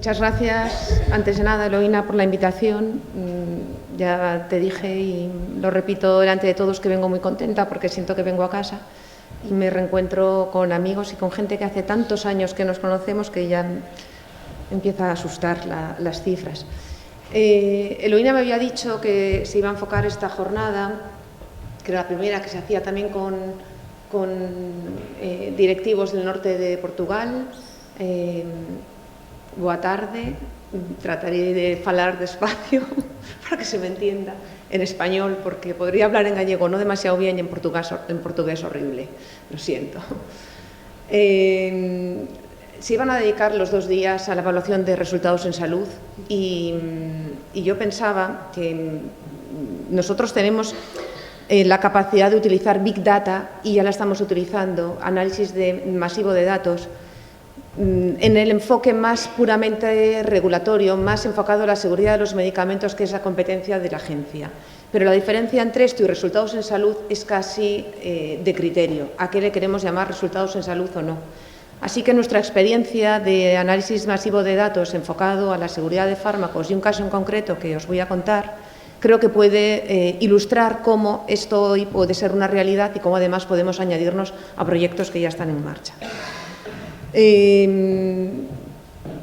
Muchas gracias, antes de nada, Eloína, por la invitación. Ya te dije y lo repito delante de todos que vengo muy contenta porque siento que vengo a casa y me reencuentro con amigos y con gente que hace tantos años que nos conocemos que ya empieza a asustar las cifras. Eloína me había dicho que se iba a enfocar esta jornada, que era la primera que se hacía también con directivos del norte de Portugal. Boa tarde, trataré de falar despacio para que se me entienda en español, porque podría hablar en gallego no demasiado bien y en portugués horrible, lo siento. Se iban a dedicar los 2 días a la evaluación de resultados en salud y yo pensaba que nosotros tenemos la capacidad de utilizar Big Data y ya la estamos utilizando, análisis masivo de datos, en el enfoque más puramente regulatorio, más enfocado a la seguridad de los medicamentos, que es la competencia de la agencia. Pero la diferencia entre esto y resultados en salud es casi de criterio. ¿A qué le queremos llamar resultados en salud o no? Así que nuestra experiencia de análisis masivo de datos enfocado a la seguridad de fármacos y un caso en concreto que os voy a contar, creo que puede ilustrar cómo esto hoy puede ser una realidad y cómo además podemos añadirnos a proyectos que ya están en marcha.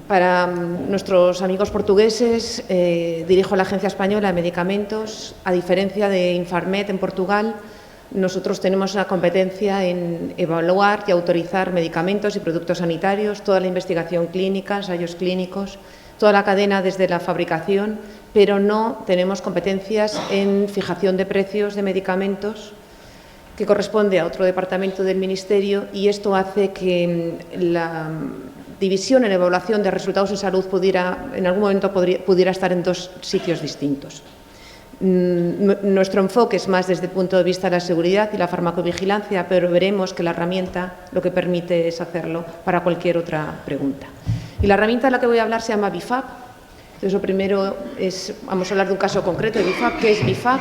Para nuestros amigos portugueses, dirijo la Agencia Española de Medicamentos. A diferencia de Infarmed en Portugal, nosotros tenemos la competencia en evaluar y autorizar medicamentos y productos sanitarios, toda la investigación clínica, ensayos clínicos, toda la cadena desde la fabricación, pero no tenemos competencias en fijación de precios de medicamentos, que corresponde a otro departamento del Ministerio, y esto hace que la división en evaluación de resultados en salud en algún momento pudiera estar en 2 sitios distintos. Nuestro enfoque es más desde el punto de vista de la seguridad y la farmacovigilancia, pero veremos que la herramienta lo que permite es hacerlo para cualquier otra pregunta. Y la herramienta de la que voy a hablar se llama BIFAP. Entonces, lo primero vamos a hablar de un caso concreto de BIFAP. ¿Qué es BIFAP?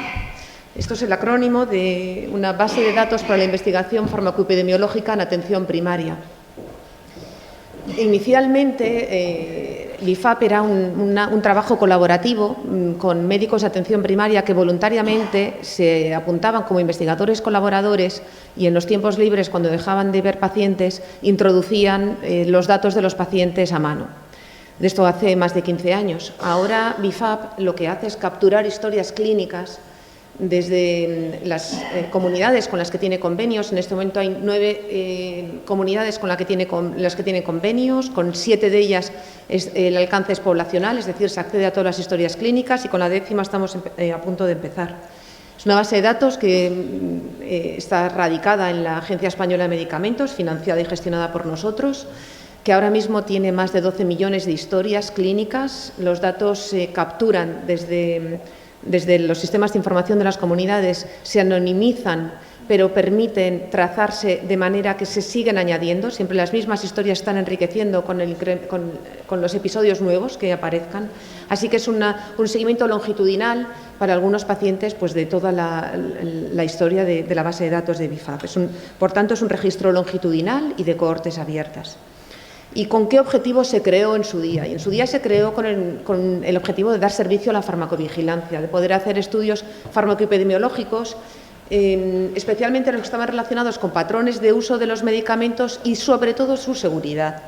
Esto es el acrónimo de una base de datos para la investigación farmacoepidemiológica en atención primaria. Inicialmente, BIFAP era un trabajo colaborativo con médicos de atención primaria que voluntariamente se apuntaban como investigadores colaboradores y en los tiempos libres, cuando dejaban de ver pacientes, introducían los datos de los pacientes a mano. De esto hace más de 15 años. Ahora, BIFAP lo que hace es capturar historias clínicas desde las comunidades con las que tiene convenios. En este momento hay 9 comunidades con las que tiene convenios, con 7 de ellas el alcance es poblacional, es decir, se accede a todas las historias clínicas, y con la 10ª estamos a punto de empezar. Es una base de datos que está radicada en la Agencia Española de Medicamentos, financiada y gestionada por nosotros, que ahora mismo tiene más de 12 millones de historias clínicas. Los datos se capturan desde los sistemas de información de las comunidades, se anonimizan, pero permiten trazarse de manera que se siguen añadiendo. Siempre las mismas historias están enriqueciendo con los episodios nuevos que aparezcan. Así que es un seguimiento longitudinal para algunos pacientes, pues, de toda la historia de la base de datos de BIFAP. Por tanto, es un registro longitudinal y de cohortes abiertas. ¿Y con qué objetivo se creó en su día? Y en su día se creó con el objetivo de dar servicio a la farmacovigilancia, de poder hacer estudios farmacoepidemiológicos, especialmente los que estaban relacionados con patrones de uso de los medicamentos y, sobre todo, su seguridad.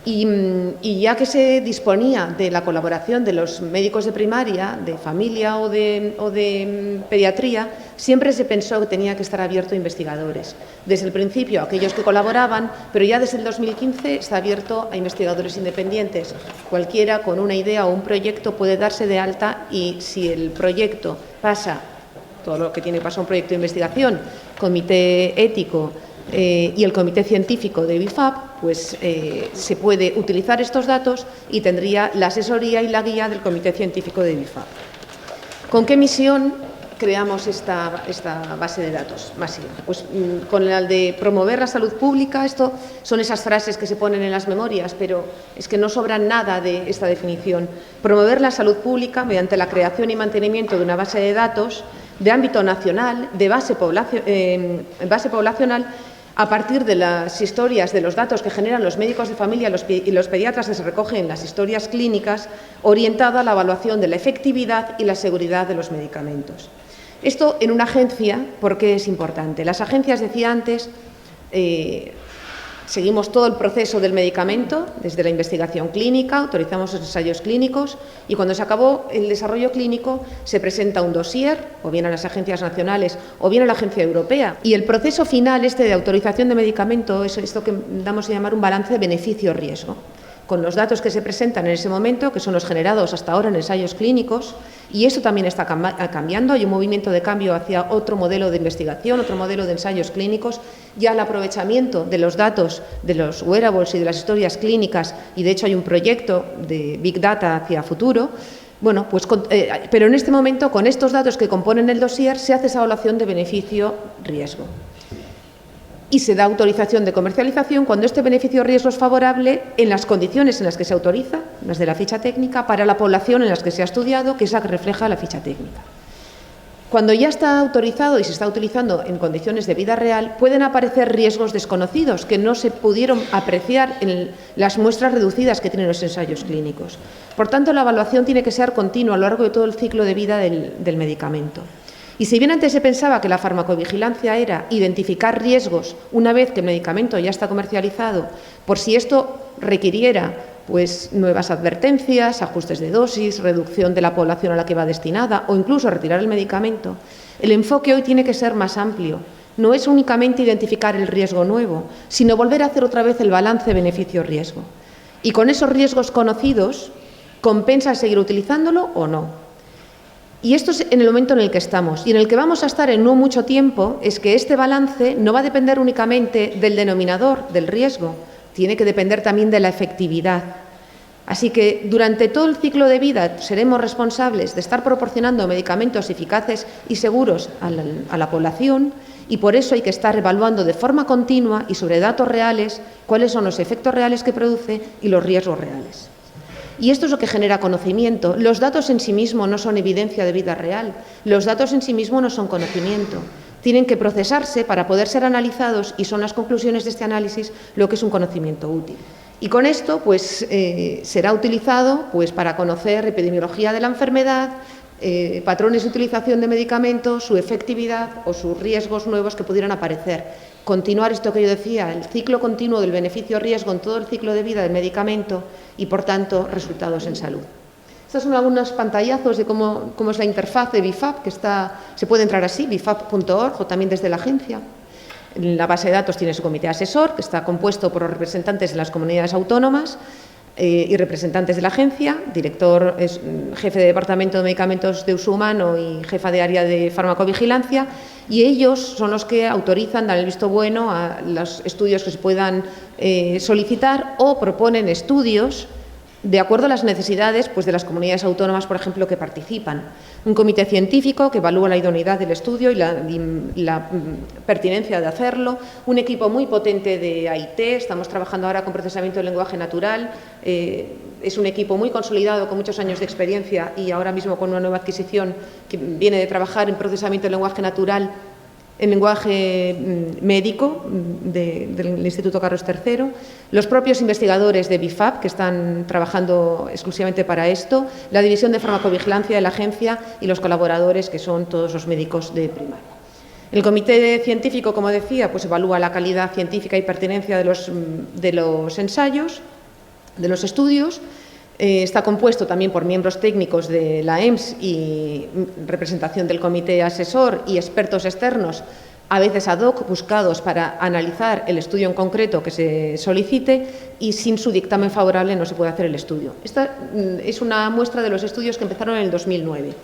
Y ya que se disponía de la colaboración de los médicos de primaria, de familia o de pediatría, siempre se pensó que tenía que estar abierto a investigadores. Desde el principio a aquellos que colaboraban, pero ya desde el 2015 está abierto a investigadores independientes. Cualquiera con una idea o un proyecto puede darse de alta, y si el proyecto pasa todo lo que tiene que pasar un proyecto de investigación, comité ético y el comité científico de BIFAP, pues se puede utilizar estos datos y tendría la asesoría y la guía del comité científico de BIFAP. ¿Con qué misión creamos esta base de datos masiva? Pues con la de promover la salud pública. Esto son esas frases que se ponen en las memorias, pero es que no sobra nada de esta definición. Promover la salud pública mediante la creación y mantenimiento de una base de datos de ámbito nacional, de base poblacional, a partir de las historias, de los datos que generan los médicos de familia y los pediatras que se recogen en las historias clínicas, orientada a la evaluación de la efectividad y la seguridad de los medicamentos. Esto en una agencia, ¿por qué es importante? Las agencias, decía antes, seguimos todo el proceso del medicamento, desde la investigación clínica, autorizamos los ensayos clínicos y cuando se acabó el desarrollo clínico se presenta un dossier, o bien a las agencias nacionales o bien a la agencia europea. Y el proceso final de autorización de medicamento es esto que damos a llamar un balance de beneficio-riesgo, con los datos que se presentan en ese momento, que son los generados hasta ahora en ensayos clínicos, y eso también está cambiando. Hay un movimiento de cambio hacia otro modelo de investigación, otro modelo de ensayos clínicos, ya el aprovechamiento de los datos de los wearables y de las historias clínicas, y de hecho hay un proyecto de Big Data hacia futuro. Bueno, pues, pero en este momento, con estos datos que componen el dossier, se hace esa evaluación de beneficio-riesgo. Y se da autorización de comercialización cuando este beneficio-riesgo es favorable en las condiciones en las que se autoriza, las de la ficha técnica, para la población en las que se ha estudiado, que es la que refleja la ficha técnica. Cuando ya está autorizado y se está utilizando en condiciones de vida real, pueden aparecer riesgos desconocidos que no se pudieron apreciar en las muestras reducidas que tienen los ensayos clínicos. Por tanto, la evaluación tiene que ser continua a lo largo de todo el ciclo de vida del medicamento. Y si bien antes se pensaba que la farmacovigilancia era identificar riesgos una vez que el medicamento ya está comercializado, por si esto requiriera pues, nuevas advertencias, ajustes de dosis, reducción de la población a la que va destinada o incluso retirar el medicamento, el enfoque hoy tiene que ser más amplio. No es únicamente identificar el riesgo nuevo, sino volver a hacer otra vez el balance beneficio-riesgo. Y con esos riesgos conocidos, ¿compensa seguir utilizándolo o no? Y esto es en el momento en el que estamos y en el que vamos a estar en no mucho tiempo, es que este balance no va a depender únicamente del denominador, del riesgo, tiene que depender también de la efectividad. Así que durante todo el ciclo de vida seremos responsables de estar proporcionando medicamentos eficaces y seguros a la población y por eso hay que estar evaluando de forma continua y sobre datos reales cuáles son los efectos reales que produce y los riesgos reales. Y esto es lo que genera conocimiento. Los datos en sí mismos no son evidencia de vida real. Los datos en sí mismos no son conocimiento. Tienen que procesarse para poder ser analizados y son las conclusiones de este análisis lo que es un conocimiento útil. Y con esto pues, será utilizado pues, para conocer epidemiología de la enfermedad, patrones de utilización de medicamentos, su efectividad o sus riesgos nuevos que pudieran aparecer. Continuar esto que yo decía, el ciclo continuo del beneficio-riesgo en todo el ciclo de vida del medicamento y, por tanto, resultados en salud. Estos son algunos pantallazos de cómo es la interfaz de BIFAP, que se puede entrar así, bifap.org o también desde la agencia. En la base de datos tiene su comité asesor, que está compuesto por los representantes de las comunidades autónomas y representantes de la agencia, director, jefe de Departamento de Medicamentos de Uso Humano y jefa de área de farmacovigilancia, y ellos son los que autorizan, dan el visto bueno a los estudios que se puedan solicitar o proponen estudios de acuerdo a las necesidades pues, de las comunidades autónomas, por ejemplo, que participan. Un comité científico que evalúa la idoneidad del estudio y la pertinencia de hacerlo. Un equipo muy potente de AIT, estamos trabajando ahora con procesamiento del lenguaje natural. Es un equipo muy consolidado, con muchos años de experiencia y ahora mismo con una nueva adquisición que viene de trabajar en procesamiento del lenguaje natural, en lenguaje médico del Instituto Carlos III, los propios investigadores de BIFAP que están trabajando exclusivamente para esto, la división de farmacovigilancia de la agencia y los colaboradores que son todos los médicos de primaria. El comité científico, como decía, pues evalúa la calidad científica y pertinencia de los ensayos, de los estudios. Está compuesto también por miembros técnicos de la EMS y representación del comité asesor y expertos externos, a veces ad hoc, buscados para analizar el estudio en concreto que se solicite y sin su dictamen favorable no se puede hacer el estudio. Esta es una muestra de los estudios que empezaron en el 2009.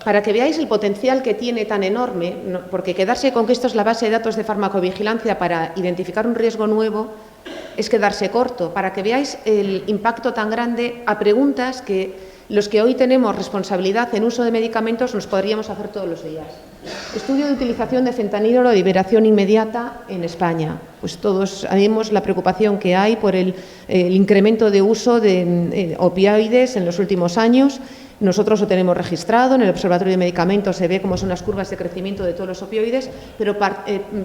Para que veáis el potencial que tiene tan enorme, porque quedarse con que esto es la base de datos de farmacovigilancia para identificar un riesgo nuevo es quedarse corto, para que veáis el impacto tan grande a preguntas que los que hoy tenemos responsabilidad en uso de medicamentos nos podríamos hacer todos los días. Estudio de utilización de fentanilo de liberación inmediata en España. Pues todos sabemos la preocupación que hay por el incremento de uso de opioides en los últimos años. Nosotros lo tenemos registrado, en el Observatorio de Medicamentos se ve cómo son las curvas de crecimiento de todos los opioides, pero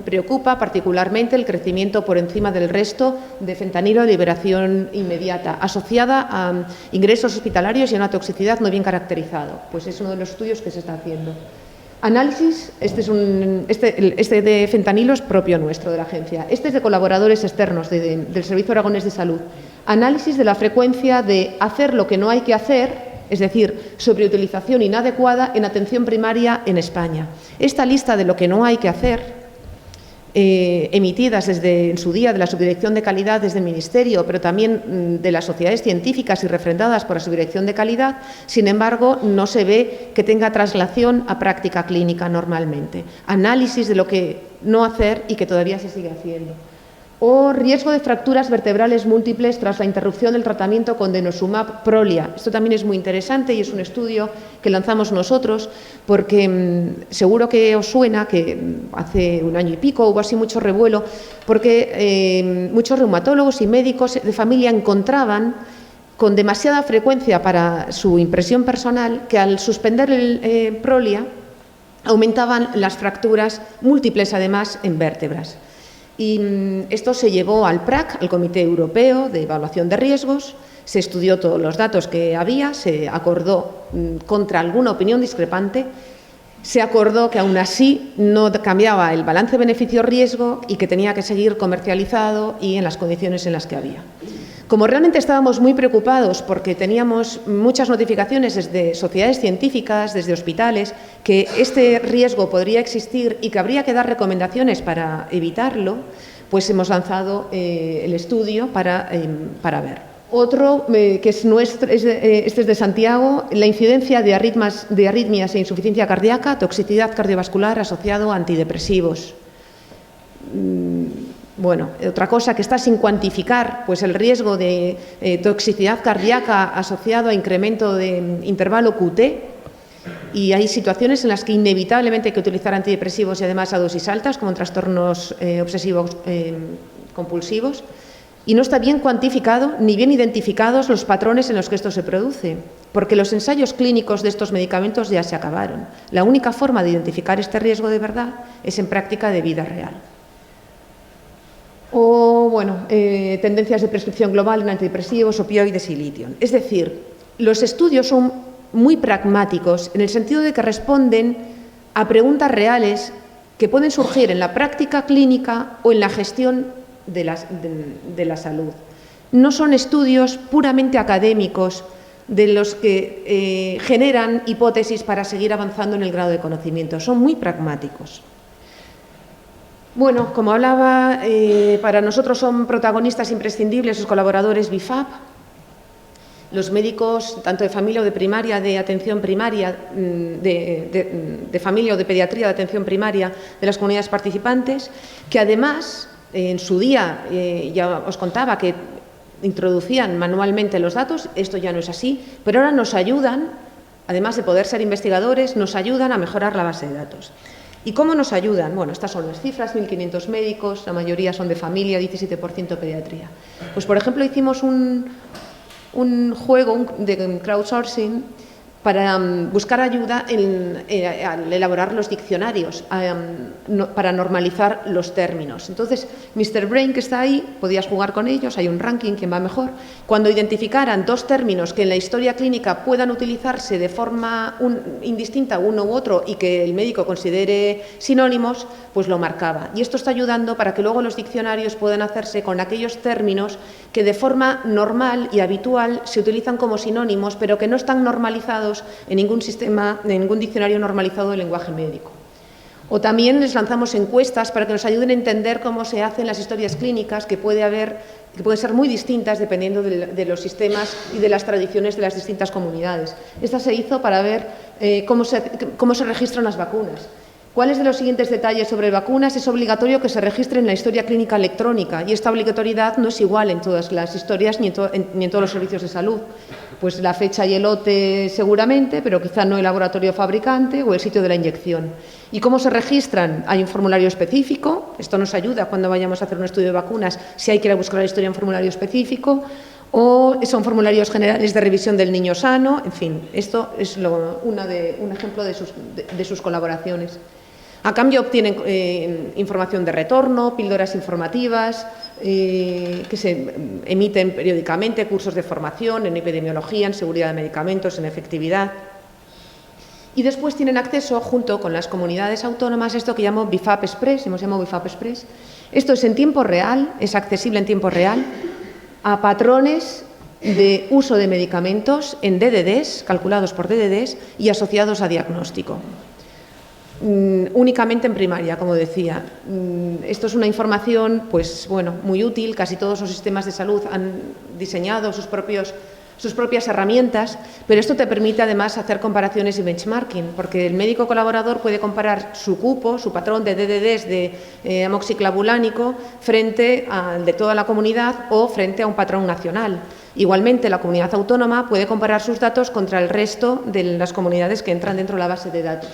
preocupa particularmente el crecimiento por encima del resto de fentanilo de liberación inmediata, asociada a ingresos hospitalarios y a una toxicidad no bien caracterizado. Pues es uno de los estudios que se está haciendo. Análisis, este de fentanilo es propio nuestro, de la agencia. Este es de colaboradores externos del Servicio Aragonés de Salud. Análisis de la frecuencia de hacer lo que no hay que hacer, es decir, sobreutilización inadecuada en atención primaria en España. Esta lista de lo que no hay que hacer, emitidas en su día de la Subdirección de Calidad desde el Ministerio, pero también de las sociedades científicas y refrendadas por la Subdirección de Calidad, sin embargo, no se ve que tenga traslación a práctica clínica normalmente. Análisis de lo que no hacer y que todavía se sigue haciendo. O riesgo de fracturas vertebrales múltiples tras la interrupción del tratamiento con denosumab Prolia. Esto también es muy interesante y es un estudio que lanzamos nosotros porque seguro que os suena que hace un año y pico hubo así mucho revuelo porque muchos reumatólogos y médicos de familia encontraban con demasiada frecuencia para su impresión personal que al suspender el Prolia aumentaban las fracturas múltiples además en vértebras. Y esto se llevó al PRAC, al Comité Europeo de Evaluación de Riesgos, se estudió todos los datos que había, se acordó contra alguna opinión discrepante, se acordó que aún así no cambiaba el balance beneficio-riesgo y que tenía que seguir comercializado y en las condiciones en las que había. Como realmente estábamos muy preocupados porque teníamos muchas notificaciones desde sociedades científicas, desde hospitales, que este riesgo podría existir y que habría que dar recomendaciones para evitarlo, pues hemos lanzado el estudio para ver. Otro que es nuestro, este es de Santiago, la incidencia de arritmias e insuficiencia cardíaca, toxicidad cardiovascular asociado a antidepresivos. Bueno, otra cosa que está sin cuantificar, pues el riesgo de toxicidad cardíaca asociado a incremento de intervalo QT, y hay situaciones en las que inevitablemente hay que utilizar antidepresivos y además a dosis altas, como en trastornos obsesivos compulsivos, y no está bien cuantificado ni bien identificados los patrones en los que esto se produce, porque los ensayos clínicos de estos medicamentos ya se acabaron. La única forma de identificar este riesgo de verdad es en práctica de vida real. O, bueno, tendencias de prescripción global en antidepresivos, opioides y litio. Es decir, los estudios son muy pragmáticos en el sentido de que responden a preguntas reales que pueden surgir en la práctica clínica o en la gestión de la salud. No son estudios puramente académicos de los que generan hipótesis para seguir avanzando en el grado de conocimiento. Son muy pragmáticos. Bueno, como hablaba, para nosotros son protagonistas imprescindibles los colaboradores BIFAP, los médicos tanto de familia o de primaria, de atención primaria, de familia o de pediatría de atención primaria de las comunidades participantes, que además en su día ya os contaba que introducían manualmente los datos, esto ya no es así, pero ahora nos ayudan, además de poder ser investigadores, nos ayudan a mejorar la base de datos. ¿Y cómo nos ayudan? Bueno, estas son las cifras, 1.500 médicos, la mayoría son de familia, 17% pediatría. Pues, por ejemplo, hicimos un juego de crowdsourcing para buscar ayuda al elaborar los diccionarios, para normalizar los términos. Entonces, Mr. Brain, que está ahí, podías jugar con ellos, hay un ranking, quién va mejor. Cuando identificaran dos términos que en la historia clínica puedan utilizarse de forma indistinta uno u otro y que el médico considere sinónimos, pues lo marcaba. Y esto está ayudando para que luego los diccionarios puedan hacerse con aquellos términos que de forma normal y habitual se utilizan como sinónimos, pero que no están normalizados en ningún sistema, en ningún diccionario normalizado del lenguaje médico. O también les lanzamos encuestas para que nos ayuden a entender cómo se hacen las historias clínicas, que pueden ser muy distintas dependiendo de los sistemas y de las tradiciones de las distintas comunidades. Esta se hizo para ver cómo se registran las vacunas. ¿Cuáles de los siguientes detalles sobre vacunas es obligatorio que se registre en la historia clínica electrónica? Y esta obligatoriedad no es igual en todas las historias ni en todos los servicios de salud. Pues la fecha y el lote seguramente, pero quizá no el laboratorio fabricante o el sitio de la inyección. ¿Y cómo se registran? Hay un formulario específico, esto nos ayuda cuando vayamos a hacer un estudio de vacunas, si hay que ir a buscar la historia en un formulario específico, o son formularios generales de revisión del niño sano, en fin, esto es un ejemplo de sus colaboraciones. A cambio obtienen información de retorno, píldoras informativas que se emiten periódicamente, cursos de formación en epidemiología, en seguridad de medicamentos, en efectividad. Y después tienen acceso, junto con las comunidades autónomas, a esto que llamo BIFAP Express, hemos llamado BIFAP Express. Esto es en tiempo real, es accesible en tiempo real a patrones de uso de medicamentos en DDDs, calculados por DDDs y asociados a diagnóstico. Únicamente en primaria, como decía. Esto es una información, pues bueno, muy útil. Casi todos los sistemas de salud han diseñado sus propias herramientas, pero esto te permite además hacer comparaciones y benchmarking, porque el médico colaborador puede comparar su cupo, su patrón de DDDs de amoxiclavulánico frente al de toda la comunidad o frente a un patrón nacional. Igualmente, la comunidad autónoma puede comparar sus datos contra el resto de las comunidades que entran dentro de la base de datos.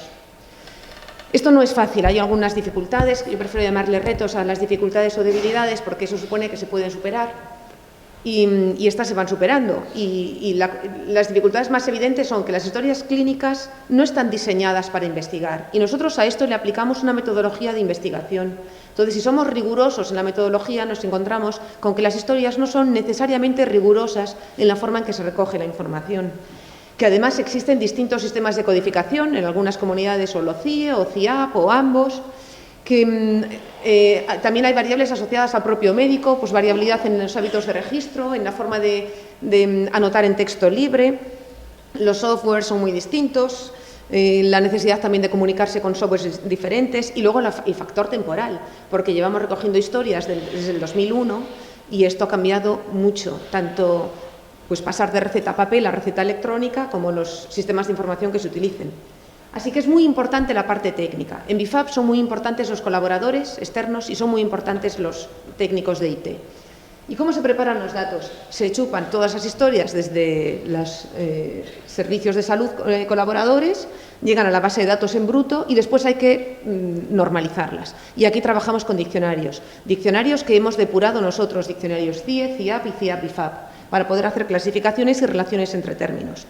Esto no es fácil, hay algunas dificultades, yo prefiero llamarle retos a las dificultades o debilidades porque eso supone que se pueden superar y estas se van superando. Las dificultades más evidentes son que las historias clínicas no están diseñadas para investigar y nosotros a esto le aplicamos una metodología de investigación. Entonces, si somos rigurosos en la metodología, nos encontramos con que las historias no son necesariamente rigurosas en la forma en que se recoge la información. Que además existen distintos sistemas de codificación, en algunas comunidades o LOCIE o CIAP o ambos, que también hay variables asociadas al propio médico, pues variabilidad en los hábitos de registro, en la forma de anotar en texto libre, los softwares son muy distintos, la necesidad también de comunicarse con softwares diferentes y luego el factor temporal, porque llevamos recogiendo historias desde el 2001 y esto ha cambiado mucho, tanto pues pasar de receta a papel a receta electrónica, como los sistemas de información que se utilicen. Así que es muy importante la parte técnica. En BIFAP son muy importantes los colaboradores externos y son muy importantes los técnicos de IT. ¿Y cómo se preparan los datos? Se chupan todas las historias desde los servicios de salud colaboradores, llegan a la base de datos en bruto y después hay que normalizarlas. Y aquí trabajamos con diccionarios que hemos depurado nosotros, diccionarios CIE, CIAP y CIAP-BIFAP, para poder hacer clasificaciones y relaciones entre términos.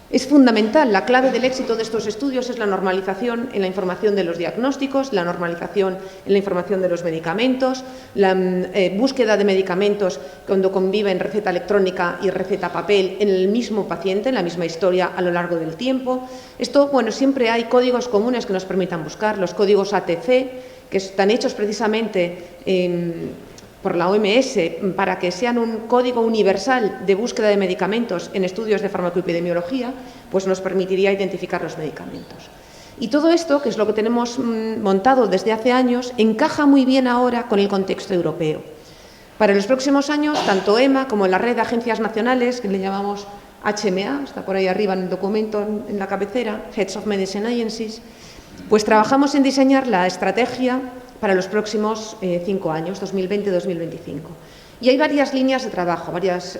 Es fundamental, la clave del éxito de estos estudios es la normalización en la información de los diagnósticos, la normalización en la información de los medicamentos, la búsqueda de medicamentos cuando conviven receta electrónica y receta papel en el mismo paciente, en la misma historia a lo largo del tiempo. Esto, bueno, siempre hay códigos comunes que nos permitan buscar, los códigos ATC, que están hechos precisamente por la OMS para que sean un código universal de búsqueda de medicamentos en estudios de farmacoepidemiología, pues nos permitiría identificar los medicamentos. Y todo esto, que es lo que tenemos montado desde hace años, encaja muy bien ahora con el contexto europeo. Para los próximos años, tanto EMA como la red de agencias nacionales, que le llamamos HMA, está por ahí arriba en el documento, en la cabecera, Heads of Medicine Agencies, pues trabajamos en diseñar la estrategia para los próximos 5 años, 2020-2025. Y hay varias líneas de trabajo, varios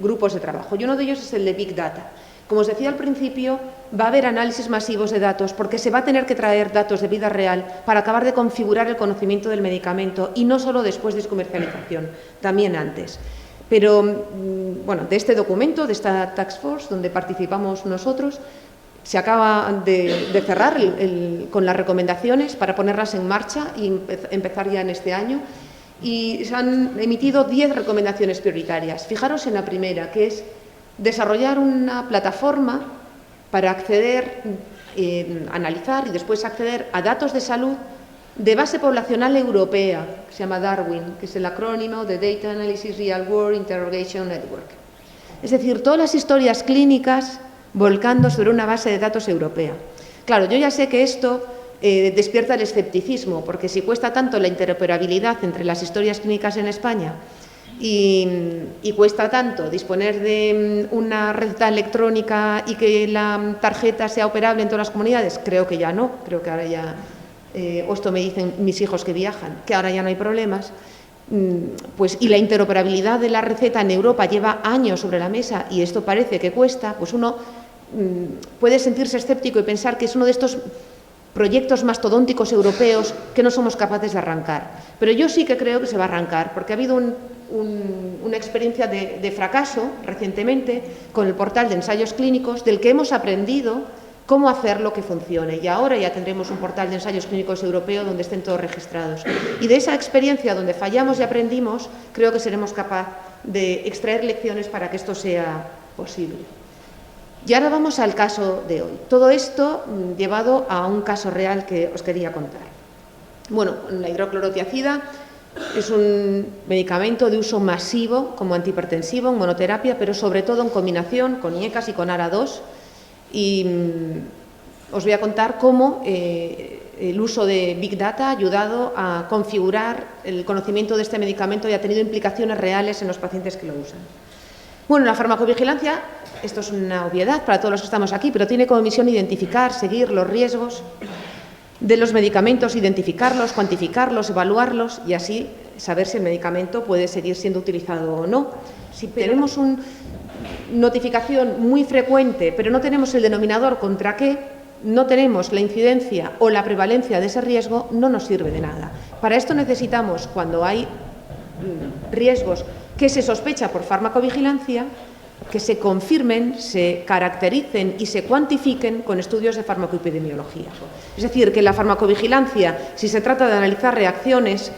grupos de trabajo, y uno de ellos es el de Big Data. Como os decía al principio, va a haber análisis masivos de datos porque se va a tener que traer datos de vida real para acabar de configurar el conocimiento del medicamento y no solo después de su comercialización, también antes. Pero, bueno, de este documento, de esta Task Force, donde participamos nosotros, se acaba de cerrar con las recomendaciones para ponerlas en marcha y empezar ya en este año. Y se han emitido 10 recomendaciones prioritarias. Fijaros en la primera, que es desarrollar una plataforma para acceder, analizar y después acceder a datos de salud de base poblacional europea, que se llama Darwin, que es el acrónimo de Data Analysis Real World Interrogation Network. Es decir, todas las historias clínicas volcando sobre una base de datos europea. Claro, yo ya sé que esto despierta el escepticismo, porque si cuesta tanto la interoperabilidad entre las historias clínicas en España y cuesta tanto disponer de una receta electrónica y que la tarjeta sea operable en todas las comunidades, creo que ya no, creo que ahora ya, o esto me dicen mis hijos que viajan, que ahora ya no hay problemas. Pues, y la interoperabilidad de la receta en Europa lleva años sobre la mesa y esto parece que cuesta, pues uno puede sentirse escéptico y pensar que es uno de estos proyectos mastodónticos europeos que no somos capaces de arrancar. Pero yo sí que creo que se va a arrancar, porque ha habido una experiencia de fracaso recientemente con el portal de ensayos clínicos, del que hemos aprendido cómo hacerlo que funcione. Y ahora ya tendremos un portal de ensayos clínicos europeo donde estén todos registrados. Y de esa experiencia donde fallamos y aprendimos, creo que seremos capaces de extraer lecciones para que esto sea posible. Y ahora vamos al caso de hoy. Todo esto llevado a un caso real que os quería contar. Bueno, la hidroclorotiazida es un medicamento de uso masivo como antihipertensivo, en monoterapia, pero sobre todo en combinación con IECAS y con ARA2. Y os voy a contar cómo el uso de Big Data ha ayudado a configurar el conocimiento de este medicamento y ha tenido implicaciones reales en los pacientes que lo usan. Bueno, la farmacovigilancia, esto es una obviedad para todos los que estamos aquí, pero tiene como misión identificar, seguir los riesgos de los medicamentos, identificarlos, cuantificarlos, evaluarlos y así saber si el medicamento puede seguir siendo utilizado o no. Si tenemos una notificación muy frecuente, pero no tenemos el denominador contra qué, no tenemos la incidencia o la prevalencia de ese riesgo, no nos sirve de nada. Para esto necesitamos, cuando hay riesgos que se sospecha por farmacovigilancia, que se confirmen, se caractericen y se cuantifiquen con estudios de farmacoepidemiología. Es decir, que la farmacovigilancia, si se trata de analizar reacciones,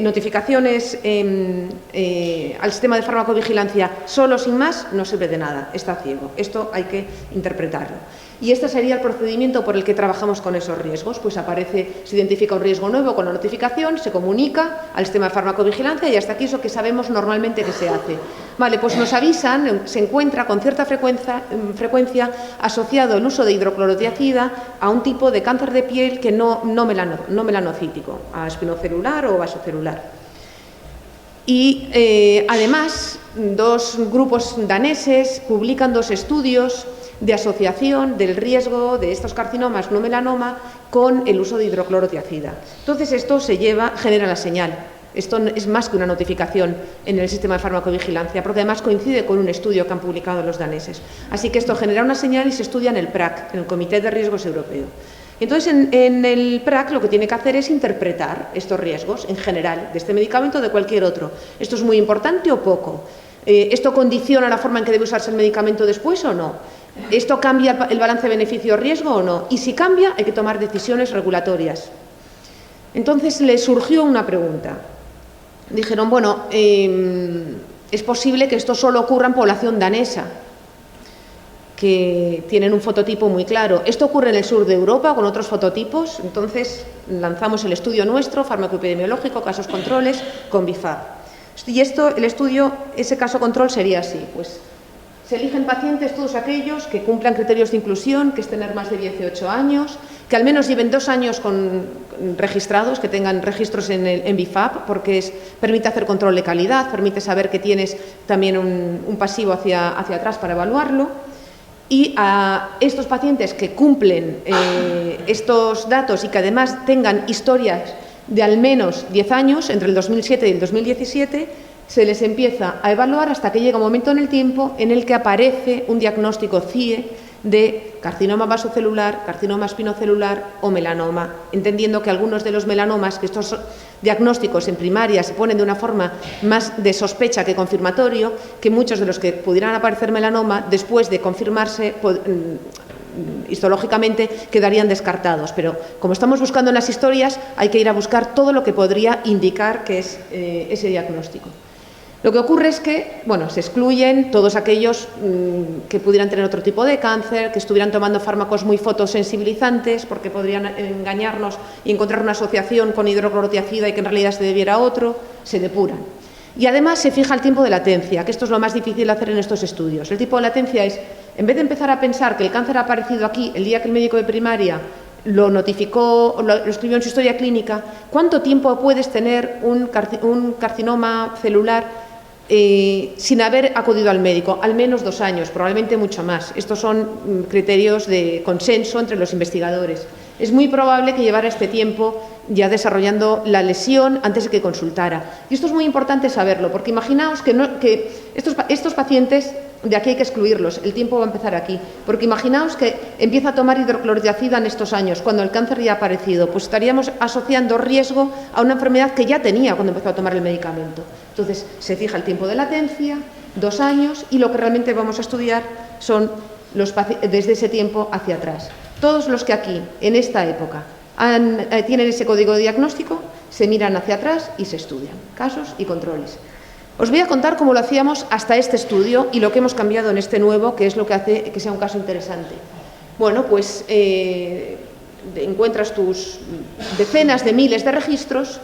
notificaciones al sistema de farmacovigilancia solo sin más, no sirve de nada, está ciego. Esto hay que interpretarlo. Y este sería el procedimiento por el que trabajamos con esos riesgos. Pues se identifica un riesgo nuevo con la notificación, se comunica al sistema de farmacovigilancia y hasta aquí es lo que sabemos normalmente que se hace. Vale, pues nos avisan, se encuentra con cierta frecuencia asociado el uso de hidroclorotiazida a un tipo de cáncer de piel que no melanocítico, a espinocelular o vasocelular. Y además, dos grupos daneses publican dos estudios de asociación del riesgo de estos carcinomas no melanoma con el uso de hidroclorotiazida. Entonces, esto genera la señal. Esto es más que una notificación en el sistema de farmacovigilancia, porque además coincide con un estudio que han publicado los daneses. Así que esto genera una señal y se estudia en el PRAC, en el Comité de Riesgos Europeo. Entonces, en el PRAC lo que tiene que hacer es interpretar estos riesgos en general, de este medicamento o de cualquier otro. ¿Esto es muy importante o poco? ¿Esto condiciona la forma en que debe usarse el medicamento después o no? ¿Esto cambia el balance beneficio-riesgo o no? Y si cambia, hay que tomar decisiones regulatorias. Entonces, le surgió una pregunta. Dijeron, bueno, es posible que esto solo ocurra en población danesa, que tienen un fototipo muy claro. Esto ocurre en el sur de Europa con otros fototipos. Entonces, lanzamos el estudio nuestro, farmacoepidemiológico, casos controles, con BIFAB. Y el estudio, ese caso control sería así, pues se eligen pacientes, todos aquellos que cumplan criterios de inclusión, que estén más de 18 años, que al menos lleven 2 años registrados, que tengan registros en BIFAB, porque permite hacer control de calidad, permite saber que tienes también un pasivo hacia atrás para evaluarlo. Y a estos pacientes que cumplen estos datos y que además tengan historias de al menos 10 años, entre el 2007 y el 2017, se les empieza a evaluar hasta que llega un momento en el tiempo en el que aparece un diagnóstico CIE de carcinoma vasocelular, carcinoma espinocelular o melanoma, entendiendo que algunos de los melanomas, que estos diagnósticos en primaria se ponen de una forma más de sospecha que confirmatorio, que muchos de los que pudieran aparecer melanoma, después de confirmarse histológicamente quedarían descartados, pero como estamos buscando en las historias, hay que ir a buscar todo lo que podría indicar que es ese diagnóstico. Lo que ocurre es que, bueno, se excluyen todos aquellos que pudieran tener otro tipo de cáncer, que estuvieran tomando fármacos muy fotosensibilizantes, porque podrían engañarnos y encontrar una asociación con hidroclorotiazida y que en realidad se debiera a otro, se depuran. Y además se fija el tiempo de latencia, que esto es lo más difícil de hacer en estos estudios. El tiempo de latencia es, en vez de empezar a pensar que el cáncer ha aparecido aquí el día que el médico de primaria lo notificó, lo escribió en su historia clínica, ¿cuánto tiempo puedes tener un carcinoma celular sin haber acudido al médico? Al menos 2 años, probablemente mucho más. Estos son criterios de consenso entre los investigadores. Es muy probable que llevara este tiempo ya desarrollando la lesión antes de que consultara. Y esto es muy importante saberlo, porque imaginaos que estos pacientes de aquí hay que excluirlos, el tiempo va a empezar aquí. Porque imaginaos que empieza a tomar hidroclorotiazida en estos años, cuando el cáncer ya ha aparecido, pues estaríamos asociando riesgo a una enfermedad que ya tenía cuando empezó a tomar el medicamento. Entonces, se fija el tiempo de latencia, 2 años, y lo que realmente vamos a estudiar son desde ese tiempo hacia atrás. Todos los que aquí, en esta época, tienen ese código de diagnóstico, se miran hacia atrás y se estudian casos y controles. Os voy a contar cómo lo hacíamos hasta este estudio y lo que hemos cambiado en este nuevo, que es lo que hace que sea un caso interesante. Bueno, pues encuentras tus decenas de miles de registros,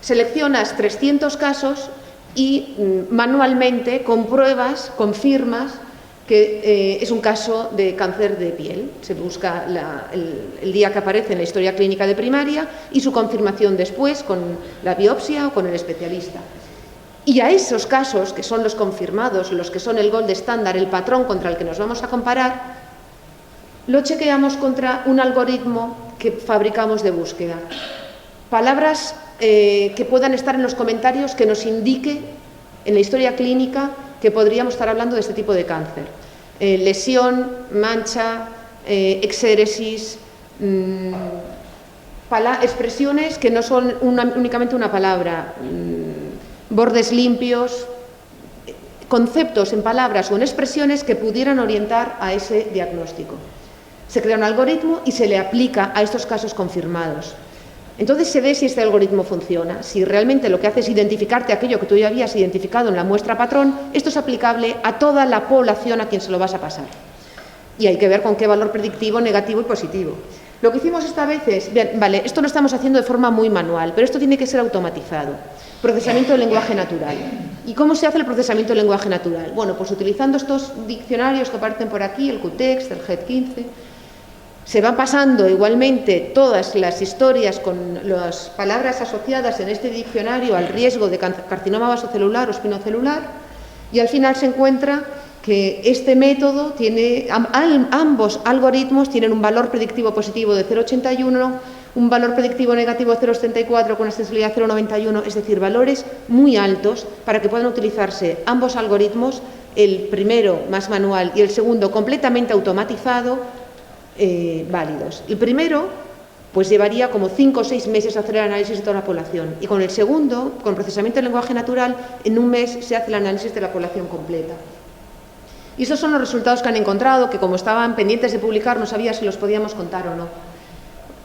seleccionas 300 casos y manualmente compruebas, confirmas que es un caso de cáncer de piel. Se busca el día que aparece en la historia clínica de primaria y su confirmación después con la biopsia o con el especialista. Y a esos casos, que son los confirmados, los que son el gold estándar, el patrón contra el que nos vamos a comparar, lo chequeamos contra un algoritmo que fabricamos de búsqueda. Palabras que puedan estar en los comentarios que nos indique en la historia clínica que podríamos estar hablando de este tipo de cáncer. Lesión, mancha, exéresis, expresiones que no son únicamente una palabra, bordes limpios, conceptos en palabras o en expresiones que pudieran orientar a ese diagnóstico. Se crea un algoritmo y se le aplica a estos casos confirmados. Entonces se ve si este algoritmo funciona, si realmente lo que hace es identificarte aquello que tú ya habías identificado en la muestra patrón. Esto es aplicable a toda la población a quien se lo vas a pasar. Y hay que ver con qué valor predictivo, negativo y positivo. Lo que hicimos esta vez es, bien, vale, esto lo estamos haciendo de forma muy manual, pero esto tiene que ser automatizado. Procesamiento del lenguaje natural. ¿Y cómo se hace el procesamiento del lenguaje natural? Bueno, pues utilizando estos diccionarios que aparecen por aquí, el QText, el GED15, se van pasando igualmente todas las historias con las palabras asociadas en este diccionario al riesgo de carcinoma vasocelular o espinocelular, y al final se encuentra que este método tiene, ambos algoritmos tienen un valor predictivo positivo de 0,81, un valor predictivo negativo de 0,74 con una sensibilidad de 0,91, es decir, valores muy altos para que puedan utilizarse ambos algoritmos, el primero más manual y el segundo completamente automatizado, válidos. El primero pues llevaría como 5 o 6 meses hacer el análisis de toda la población, y con el segundo, con procesamiento del lenguaje natural, en un mes se hace el análisis de la población completa. Y esos son los resultados que han encontrado, que como estaban pendientes de publicar no sabía si los podíamos contar o no.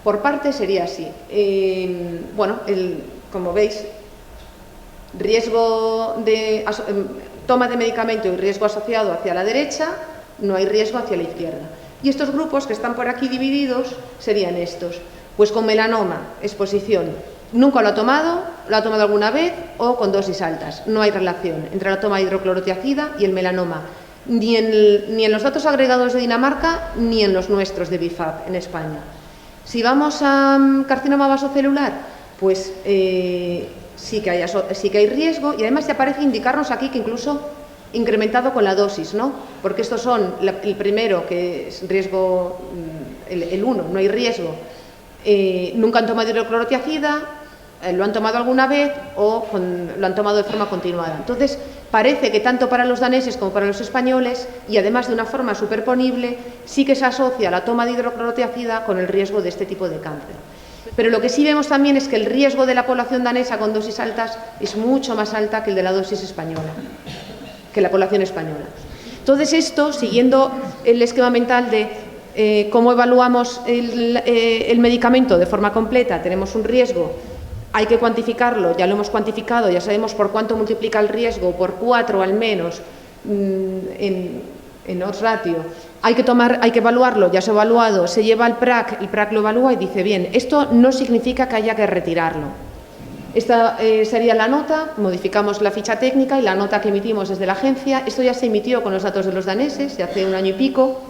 Por parte sería así. Bueno, como veis, riesgo de toma de medicamento y riesgo asociado hacia la derecha, no hay riesgo hacia la izquierda. Y estos grupos que están por aquí divididos serían estos. Pues con melanoma, exposición, nunca lo ha tomado alguna vez o con dosis altas. No hay relación entre la toma de hidroclorotiazida y el melanoma, ni en los datos agregados de Dinamarca ni en los nuestros de BIFAP en España. Si vamos a carcinoma vasocelular, pues sí que hay riesgo, y además se aparece indicarnos aquí que incluso incrementado con la dosis, ¿no? Porque estos son el primero, que es riesgo, el 1, no hay riesgo. Nunca han tomado hidroclorotiazida, lo han tomado alguna vez o lo han tomado de forma continuada. Entonces, parece que tanto para los daneses como para los españoles, y además de una forma superponible, sí que se asocia la toma de hidroclorotiazida con el riesgo de este tipo de cáncer. Pero lo que sí vemos también es que el riesgo de la población danesa con dosis altas es mucho más alta que el de la dosis española, que la población española. Entonces esto, siguiendo el esquema mental de cómo evaluamos el medicamento de forma completa, tenemos un riesgo, hay que cuantificarlo, ya lo hemos cuantificado, ya sabemos por cuánto multiplica el riesgo, por 4 al menos en odds ratio. Hay que evaluarlo, ya se ha evaluado, se lleva al PRAC, el PRAC lo evalúa y dice, bien, esto no significa que haya que retirarlo. Esta sería la nota, modificamos la ficha técnica y la nota que emitimos desde la agencia. Esto ya se emitió con los datos de los daneses, de hace 1 año y pico,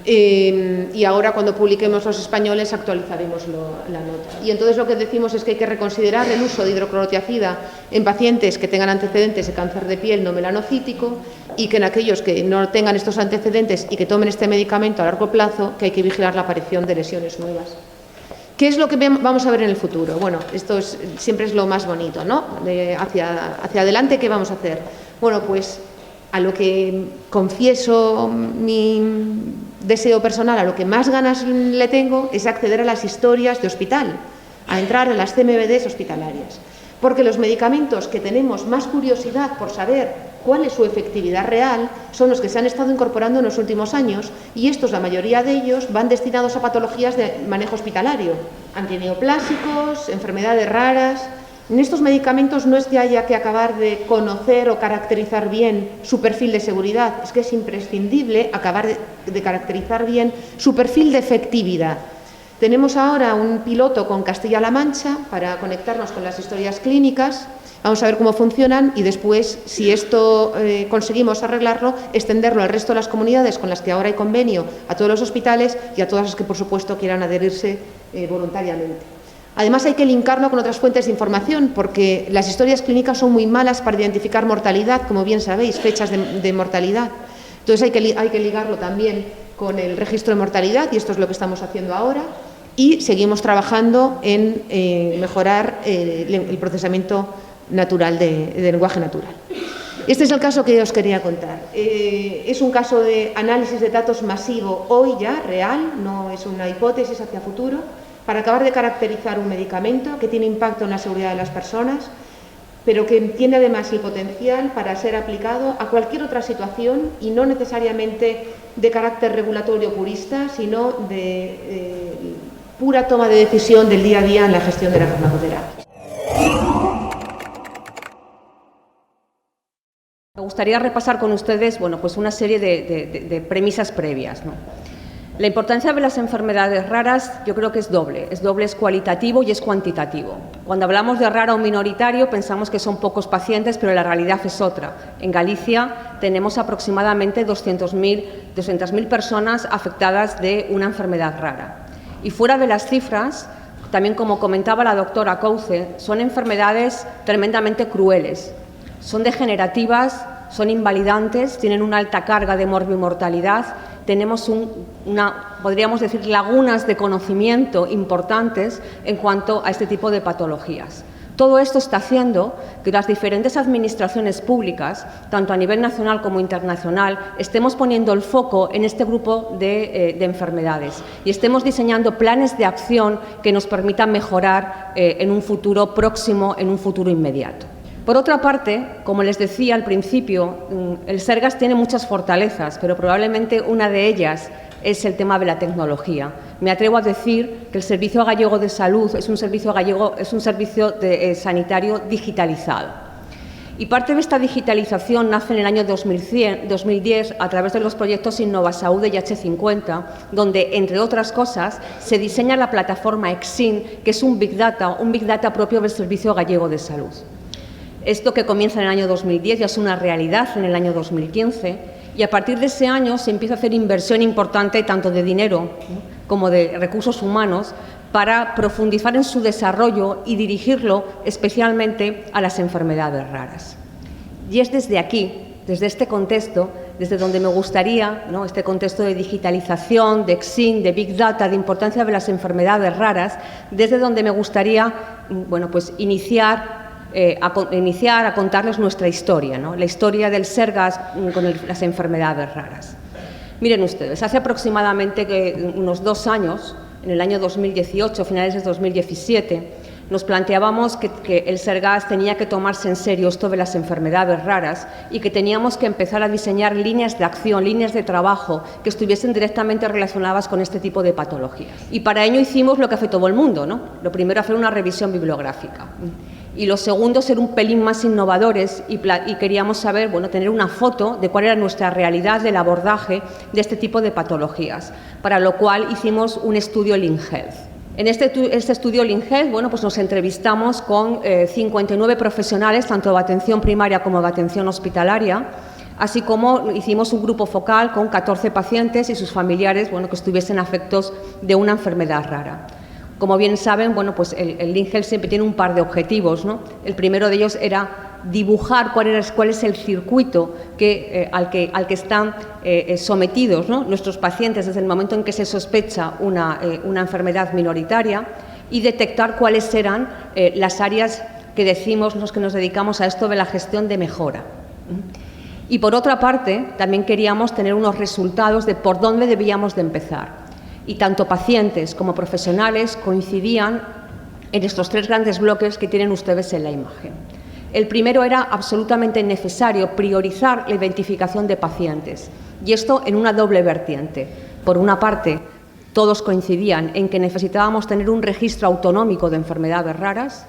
y ahora cuando publiquemos los españoles actualizaremos la nota. Y entonces lo que decimos es que hay que reconsiderar el uso de hidroclorotiazida en pacientes que tengan antecedentes de cáncer de piel no melanocítico, y que en aquellos que no tengan estos antecedentes y que tomen este medicamento a largo plazo, que hay que vigilar la aparición de lesiones nuevas. ¿Qué es lo que vamos a ver en el futuro? Bueno, esto siempre es lo más bonito, ¿no? Hacia adelante, ¿qué vamos a hacer? Bueno, pues a lo que confieso mi deseo personal, a lo que más ganas le tengo, es acceder a las historias de hospital, a entrar a las CMVDs hospitalarias. Porque los medicamentos que tenemos más curiosidad por saber cuál es su efectividad real son los que se han estado incorporando en los últimos años, y estos, la mayoría de ellos, van destinados a patologías de manejo hospitalario, antineoplásicos, enfermedades raras. En estos medicamentos no es que haya que acabar de conocer o caracterizar bien su perfil de seguridad, es que es imprescindible acabar de caracterizar bien su perfil de efectividad. Tenemos ahora un piloto con Castilla-La Mancha para conectarnos con las historias clínicas. Vamos a ver cómo funcionan y después, si esto conseguimos arreglarlo, extenderlo al resto de las comunidades con las que ahora hay convenio, a todos los hospitales y a todas las que, por supuesto, quieran adherirse voluntariamente. Además, hay que linkarlo con otras fuentes de información, porque las historias clínicas son muy malas para identificar mortalidad, como bien sabéis, fechas de mortalidad. Entonces, hay que ligarlo también con el registro de mortalidad, y esto es lo que estamos haciendo ahora, y seguimos trabajando en mejorar el procesamiento natural de lenguaje natural. Este es el caso que os quería contar. Es un caso de análisis de datos masivo hoy ya, real, no es una hipótesis hacia futuro, para acabar de caracterizar un medicamento que tiene impacto en la seguridad de las personas, pero que tiene además el potencial para ser aplicado a cualquier otra situación, y no necesariamente de carácter regulatorio purista, sino de pura toma de decisión del día a día en la gestión de la farmacoterapia. Me gustaría repasar con ustedes, bueno, pues una serie de premisas previas, ¿no? La importancia de las enfermedades raras yo creo que es doble, es cualitativo y es cuantitativo. Cuando hablamos de raro o minoritario pensamos que son pocos pacientes, pero la realidad es otra. En Galicia tenemos aproximadamente 200.000 personas afectadas de una enfermedad rara. Y fuera de las cifras, también como comentaba la doctora Couce, son enfermedades tremendamente crueles, son degenerativas, son invalidantes, tienen una alta carga de morbimortalidad. Tenemos podríamos decir, lagunas de conocimiento importantes en cuanto a este tipo de patologías. Todo esto está haciendo que las diferentes administraciones públicas, tanto a nivel nacional como internacional, estemos poniendo el foco en este grupo de enfermedades y estemos diseñando planes de acción que nos permitan mejorar en un futuro próximo, en un futuro inmediato. Por otra parte, como les decía al principio, el Sergas tiene muchas fortalezas, pero probablemente una de ellas es el tema de la tecnología. Me atrevo a decir que el Servicio Gallego de Salud es un servicio sanitario digitalizado. Y parte de esta digitalización nace en el año 2010 a través de los proyectos Innovasaúde y H50, donde, entre otras cosas, se diseña la plataforma EXIN, que es un Big Data propio del Servicio Gallego de Salud. Esto, que comienza en el año 2010, ya es una realidad en el año 2015, y a partir de ese año se empieza a hacer inversión importante, tanto de dinero como de recursos humanos, para profundizar en su desarrollo y dirigirlo especialmente a las enfermedades raras. Y es desde aquí, desde este contexto, desde donde me gustaría, ¿no?, este contexto de digitalización, de EXIN, de Big Data, de importancia de las enfermedades raras, desde donde me gustaría, bueno, pues iniciar a contarles nuestra historia, ¿no?, la historia del Sergas con las enfermedades raras. Miren ustedes, hace aproximadamente unos 2 años, en el año 2018, finales de 2017, nos planteábamos que el Sergas tenía que tomarse en serio esto de las enfermedades raras y que teníamos que empezar a diseñar líneas de acción, líneas de trabajo que estuviesen directamente relacionadas con este tipo de patologías. Y para ello hicimos lo que hace todo el mundo, ¿no? Lo primero, hacer una revisión bibliográfica. Y lo segundo, ser un pelín más innovadores y queríamos saber, bueno, tener una foto de cuál era nuestra realidad del abordaje de este tipo de patologías, para lo cual hicimos un estudio Link Health. En este estudio Link Health, bueno, pues nos entrevistamos con 59 profesionales, tanto de atención primaria como de atención hospitalaria, así como hicimos un grupo focal con 14 pacientes y sus familiares, bueno, que estuviesen afectos de una enfermedad rara. Como bien saben, bueno, pues el Link Health siempre tiene un par de objetivos, ¿no? El primero de ellos era dibujar cuál es el circuito al que están sometidos, ¿no?, nuestros pacientes desde el momento en que se sospecha una enfermedad minoritaria, y detectar cuáles eran las áreas que decimos los que nos dedicamos a esto de la gestión de mejora. Y por otra parte, también queríamos tener unos resultados de por dónde debíamos de empezar. Y tanto pacientes como profesionales coincidían en estos 3 grandes bloques que tienen ustedes en la imagen. El primero era absolutamente necesario priorizar la identificación de pacientes, y esto en una doble vertiente. Por una parte, todos coincidían en que necesitábamos tener un registro autonómico de enfermedades raras,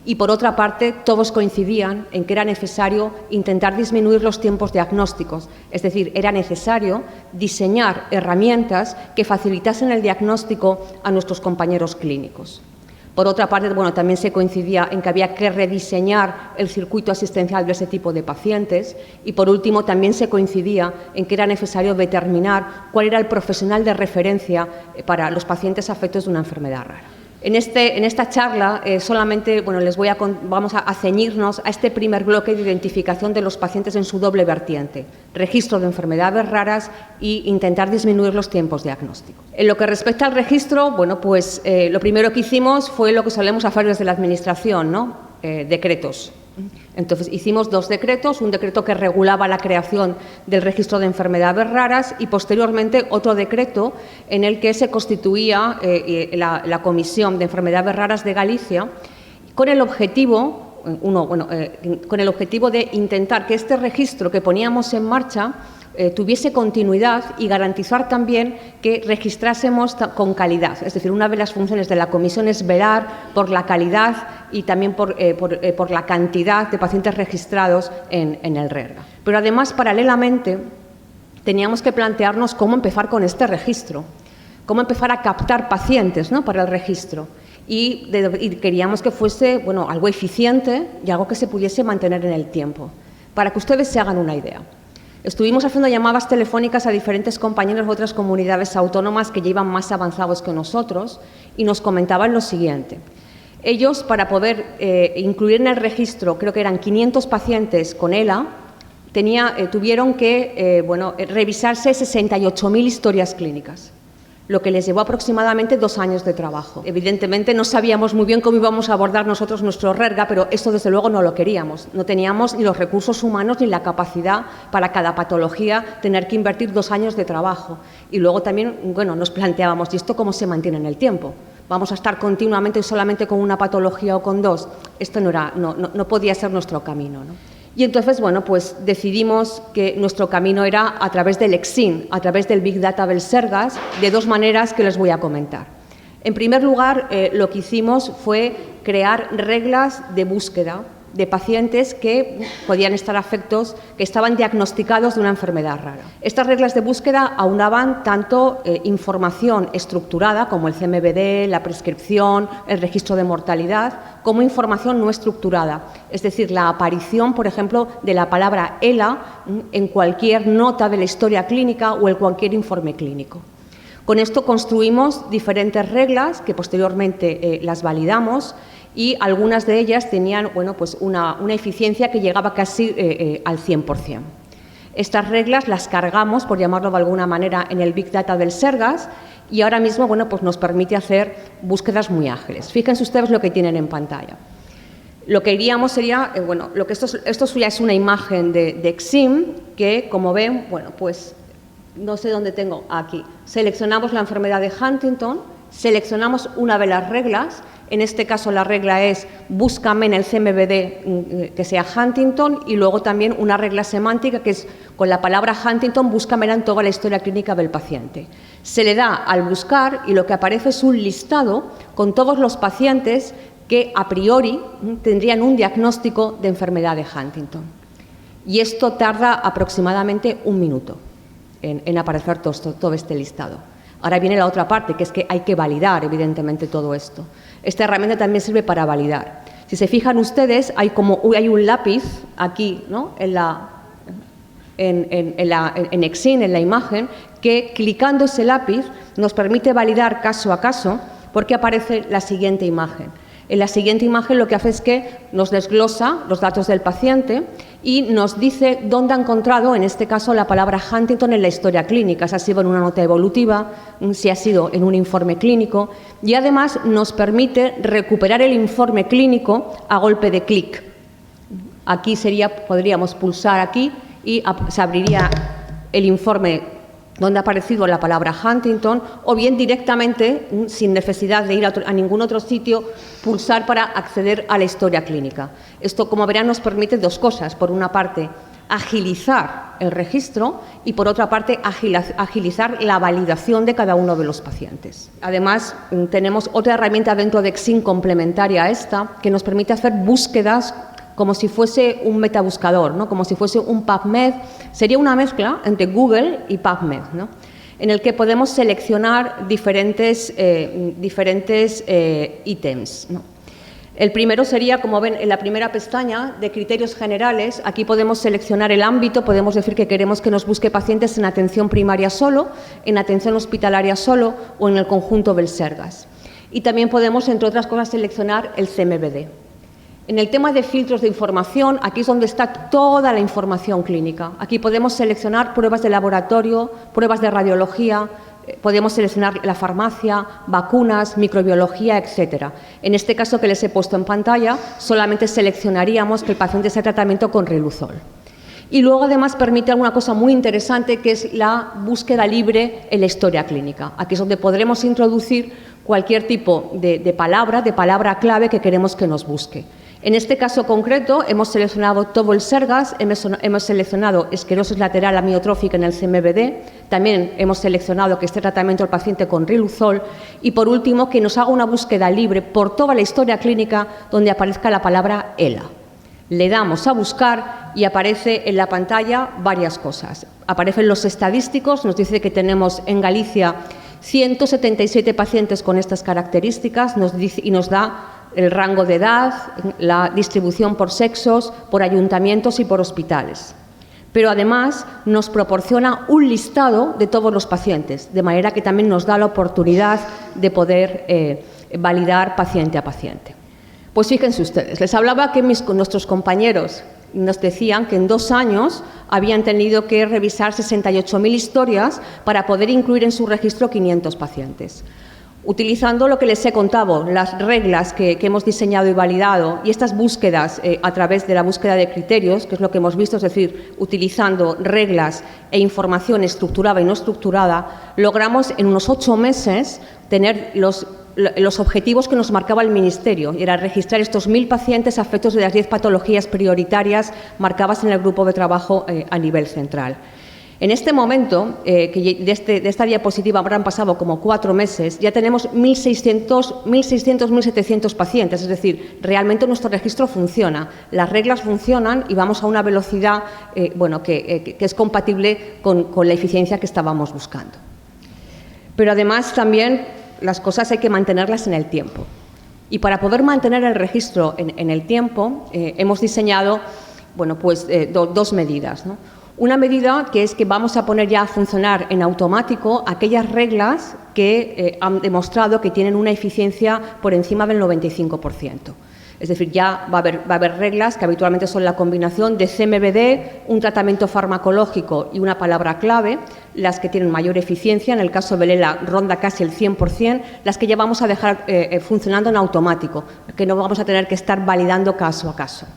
y por otra parte, todos coincidían en que era necesario intentar disminuir los tiempos diagnósticos, es decir, era necesario diseñar herramientas que facilitasen el diagnóstico a nuestros compañeros clínicos. Por otra parte, bueno, también se coincidía en que había que rediseñar el circuito asistencial de ese tipo de pacientes y, por último, también se coincidía en que era necesario determinar cuál era el profesional de referencia para los pacientes afectos de una enfermedad rara. En esta charla solamente vamos a ceñirnos a este primer bloque de identificación de los pacientes en su doble vertiente, registro de enfermedades raras e intentar disminuir los tiempos diagnósticos. En lo que respecta al registro, bueno, pues lo primero que hicimos fue lo que solemos hacer desde la Administración, ¿no? Decretos. Entonces hicimos 2 decretos, un decreto que regulaba la creación del registro de enfermedades raras y posteriormente otro decreto en el que se constituía la Comisión de Enfermedades Raras de Galicia con el objetivo, de intentar que este registro que poníamos en marcha tuviese continuidad y garantizar también que registrásemos con calidad. Es decir, una de las funciones de la comisión es velar por la calidad y también por la cantidad de pacientes registrados en el RERGA. Pero además, paralelamente, teníamos que plantearnos cómo empezar con este registro, cómo empezar a captar pacientes, ¿no?, para el registro. Y queríamos que fuese algo eficiente y algo que se pudiese mantener en el tiempo. Para que ustedes se hagan una idea. Estuvimos haciendo llamadas telefónicas a diferentes compañeros de otras comunidades autónomas que ya iban más avanzados que nosotros y nos comentaban lo siguiente. Ellos, para poder incluir en el registro, creo que eran 500 pacientes con ELA, tuvieron que revisarse 68.000 historias clínicas, lo que les llevó aproximadamente 2 años de trabajo. Evidentemente no sabíamos muy bien cómo íbamos a abordar nosotros nuestro RERGA, pero esto desde luego no lo queríamos. No teníamos ni los recursos humanos ni la capacidad para cada patología tener que invertir 2 años de trabajo. Y luego también nos planteábamos, ¿y esto cómo se mantiene en el tiempo? ¿Vamos a estar continuamente solamente con una patología o con 2? Esto no podía ser nuestro camino, ¿no? Y entonces, pues decidimos que nuestro camino era a través del EXIN, a través del Big Data del Sergas, de 2 maneras que les voy a comentar. En primer lugar, lo que hicimos fue crear reglas de búsqueda de pacientes que podían estar afectos, que estaban diagnosticados de una enfermedad rara. Estas reglas de búsqueda aunaban tanto información estructurada, como el CMVD, la prescripción, el registro de mortalidad, como información no estructurada, es decir, la aparición, por ejemplo, de la palabra ELA en cualquier nota de la historia clínica o en cualquier informe clínico. Con esto construimos diferentes reglas que posteriormente las validamos y algunas de ellas tenían una eficiencia que llegaba casi al 100%. Estas reglas las cargamos, por llamarlo de alguna manera, en el Big Data del Sergas y ahora mismo nos permite hacer búsquedas muy ágiles. Fíjense ustedes lo que tienen en pantalla. Lo que iríamos sería, esto ya es una imagen de EXIM que, como ven, no sé dónde tengo, aquí. Seleccionamos la enfermedad de Huntington, seleccionamos una de las reglas. En este caso la regla es búscame en el CMVD que sea Huntington y luego también una regla semántica que es con la palabra Huntington búscamela en toda la historia clínica del paciente. Se le da al buscar y lo que aparece es un listado con todos los pacientes que a priori tendrían un diagnóstico de enfermedad de Huntington. Y esto tarda aproximadamente 1 minuto en aparecer todo este listado. Ahora viene la otra parte, que es que hay que validar, evidentemente, todo esto. Esta herramienta también sirve para validar. Si se fijan ustedes, hay un lápiz aquí, ¿no?, en EXIN, en la imagen, que clicando ese lápiz nos permite validar caso a caso porque aparece la siguiente imagen. En la siguiente imagen lo que hace es que nos desglosa los datos del paciente y nos dice dónde ha encontrado, en este caso, la palabra Huntington en la historia clínica, si ha sido en una nota evolutiva, si ha sido en un informe clínico, y además nos permite recuperar el informe clínico a golpe de clic. Aquí podríamos pulsar aquí y se abriría el informe donde ha aparecido la palabra Huntington, o bien directamente, sin necesidad de ir a ningún otro sitio, pulsar para acceder a la historia clínica. Esto, como verán, nos permite dos cosas. Por una parte, agilizar el registro y, por otra parte, agilizar la validación de cada uno de los pacientes. Además, tenemos otra herramienta dentro de Xin complementaria a esta, que nos permite hacer búsquedas como si fuese un metabuscador, ¿no? Como si fuese un PubMed. Sería una mezcla entre Google y PubMed, ¿no? En el que podemos seleccionar diferentes ítems, ¿no? El primero sería, como ven, en la primera pestaña de criterios generales. Aquí podemos seleccionar el ámbito, podemos decir que queremos que nos busque pacientes en atención primaria solo, en atención hospitalaria solo o en el conjunto del Sergas. Y también podemos, entre otras cosas, seleccionar el CMBD. En el tema de filtros de información, aquí es donde está toda la información clínica. Aquí podemos seleccionar pruebas de laboratorio, pruebas de radiología, podemos seleccionar la farmacia, vacunas, microbiología, etcétera. En este caso que les he puesto en pantalla, solamente seleccionaríamos que el paciente esté en tratamiento con riluzol. Y luego, además, permite una cosa muy interesante, que es la búsqueda libre en la historia clínica. Aquí es donde podremos introducir cualquier tipo de palabra clave que queremos que nos busque. En este caso concreto hemos seleccionado todo el Sergas, hemos seleccionado esclerosis lateral amiotrófica en el CMBD, también hemos seleccionado que esté tratamiento el paciente con riluzol y, por último, que nos haga una búsqueda libre por toda la historia clínica donde aparezca la palabra ELA. Le damos a buscar y aparece en la pantalla varias cosas. Aparecen los estadísticos, nos dice que tenemos en Galicia 177 pacientes con estas características y nos da el rango de edad, la distribución por sexos, por ayuntamientos y por hospitales. Pero además nos proporciona un listado de todos los pacientes, de manera que también nos da la oportunidad de poder validar paciente a paciente. Pues fíjense ustedes, les hablaba que nuestros compañeros nos decían que en 2 años habían tenido que revisar 68.000 historias para poder incluir en su registro 500 pacientes. Utilizando lo que les he contado, las reglas que hemos diseñado y validado y estas búsquedas a través de la búsqueda de criterios, que es lo que hemos visto, es decir, utilizando reglas e información estructurada y no estructurada, logramos en unos 8 meses tener los objetivos que nos marcaba el Ministerio, y era registrar estos 1.000 pacientes afectos de las 10 patologías prioritarias marcadas en el grupo de trabajo a nivel central. En este momento, que de esta diapositiva habrán pasado como 4 meses, ya tenemos 1.700 pacientes, es decir, realmente nuestro registro funciona, las reglas funcionan y vamos a una velocidad que es compatible con la eficiencia que estábamos buscando. Pero además también las cosas hay que mantenerlas en el tiempo. Y para poder mantener el registro en el tiempo, hemos diseñado dos medidas, ¿no? Una medida que es que vamos a poner ya a funcionar en automático aquellas reglas que han demostrado que tienen una eficiencia por encima del 95%. Es decir, ya va a haber reglas que habitualmente son la combinación de CMBD, un tratamiento farmacológico y una palabra clave, las que tienen mayor eficiencia. En el caso de ELA ronda casi el 100%, las que ya vamos a dejar funcionando en automático, que no vamos a tener que estar validando caso a caso.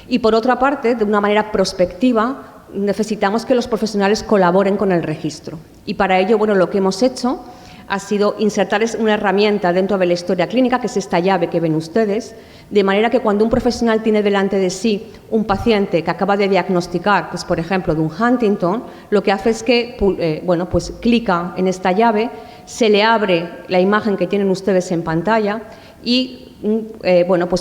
Y por otra parte, de una manera prospectiva, necesitamos que los profesionales colaboren con el registro. Y para ello, lo que hemos hecho ha sido insertar una herramienta dentro de la historia clínica, que es esta llave que ven ustedes, de manera que cuando un profesional tiene delante de sí un paciente que acaba de diagnosticar, pues, por ejemplo, de un Huntington, lo que hace es que clica en esta llave, se le abre la imagen que tienen ustedes en pantalla y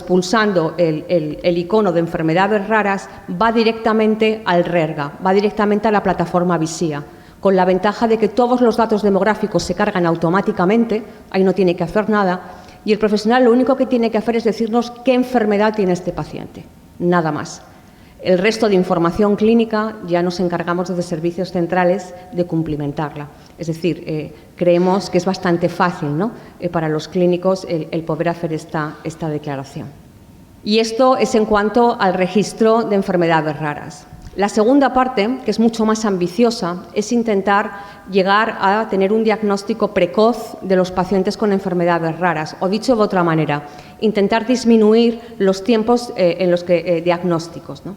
pulsando el icono de enfermedades raras va directamente al RERGA, va directamente a la plataforma Visía, con la ventaja de que todos los datos demográficos se cargan automáticamente, ahí no tiene que hacer nada, y el profesional lo único que tiene que hacer es decirnos qué enfermedad tiene este paciente, nada más. El resto de información clínica ya nos encargamos desde servicios centrales de cumplimentarla. Es decir, creemos que es bastante fácil, ¿no?, para los clínicos el poder hacer esta declaración. Y esto es en cuanto al registro de enfermedades raras. La segunda parte, que es mucho más ambiciosa, es intentar llegar a tener un diagnóstico precoz de los pacientes con enfermedades raras, o dicho de otra manera, intentar disminuir los tiempos en los que diagnósticos, ¿no?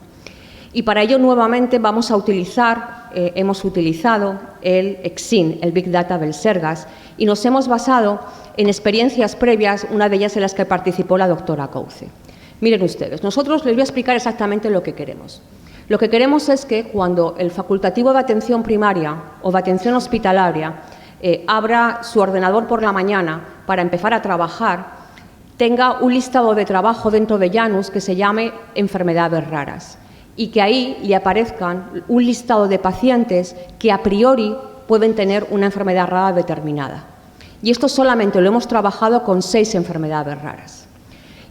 Y para ello, nuevamente, hemos utilizado el EXIN, el Big Data Belsergas, y nos hemos basado en experiencias previas, una de ellas en las que participó la doctora Couce. Miren ustedes, nosotros les voy a explicar exactamente lo que queremos. Lo que queremos es que cuando el facultativo de atención primaria o de atención hospitalaria abra su ordenador por la mañana para empezar a trabajar, tenga un listado de trabajo dentro de Janus que se llame enfermedades raras y que ahí le aparezcan un listado de pacientes que a priori pueden tener una enfermedad rara determinada. Y esto solamente lo hemos trabajado con 6 enfermedades raras.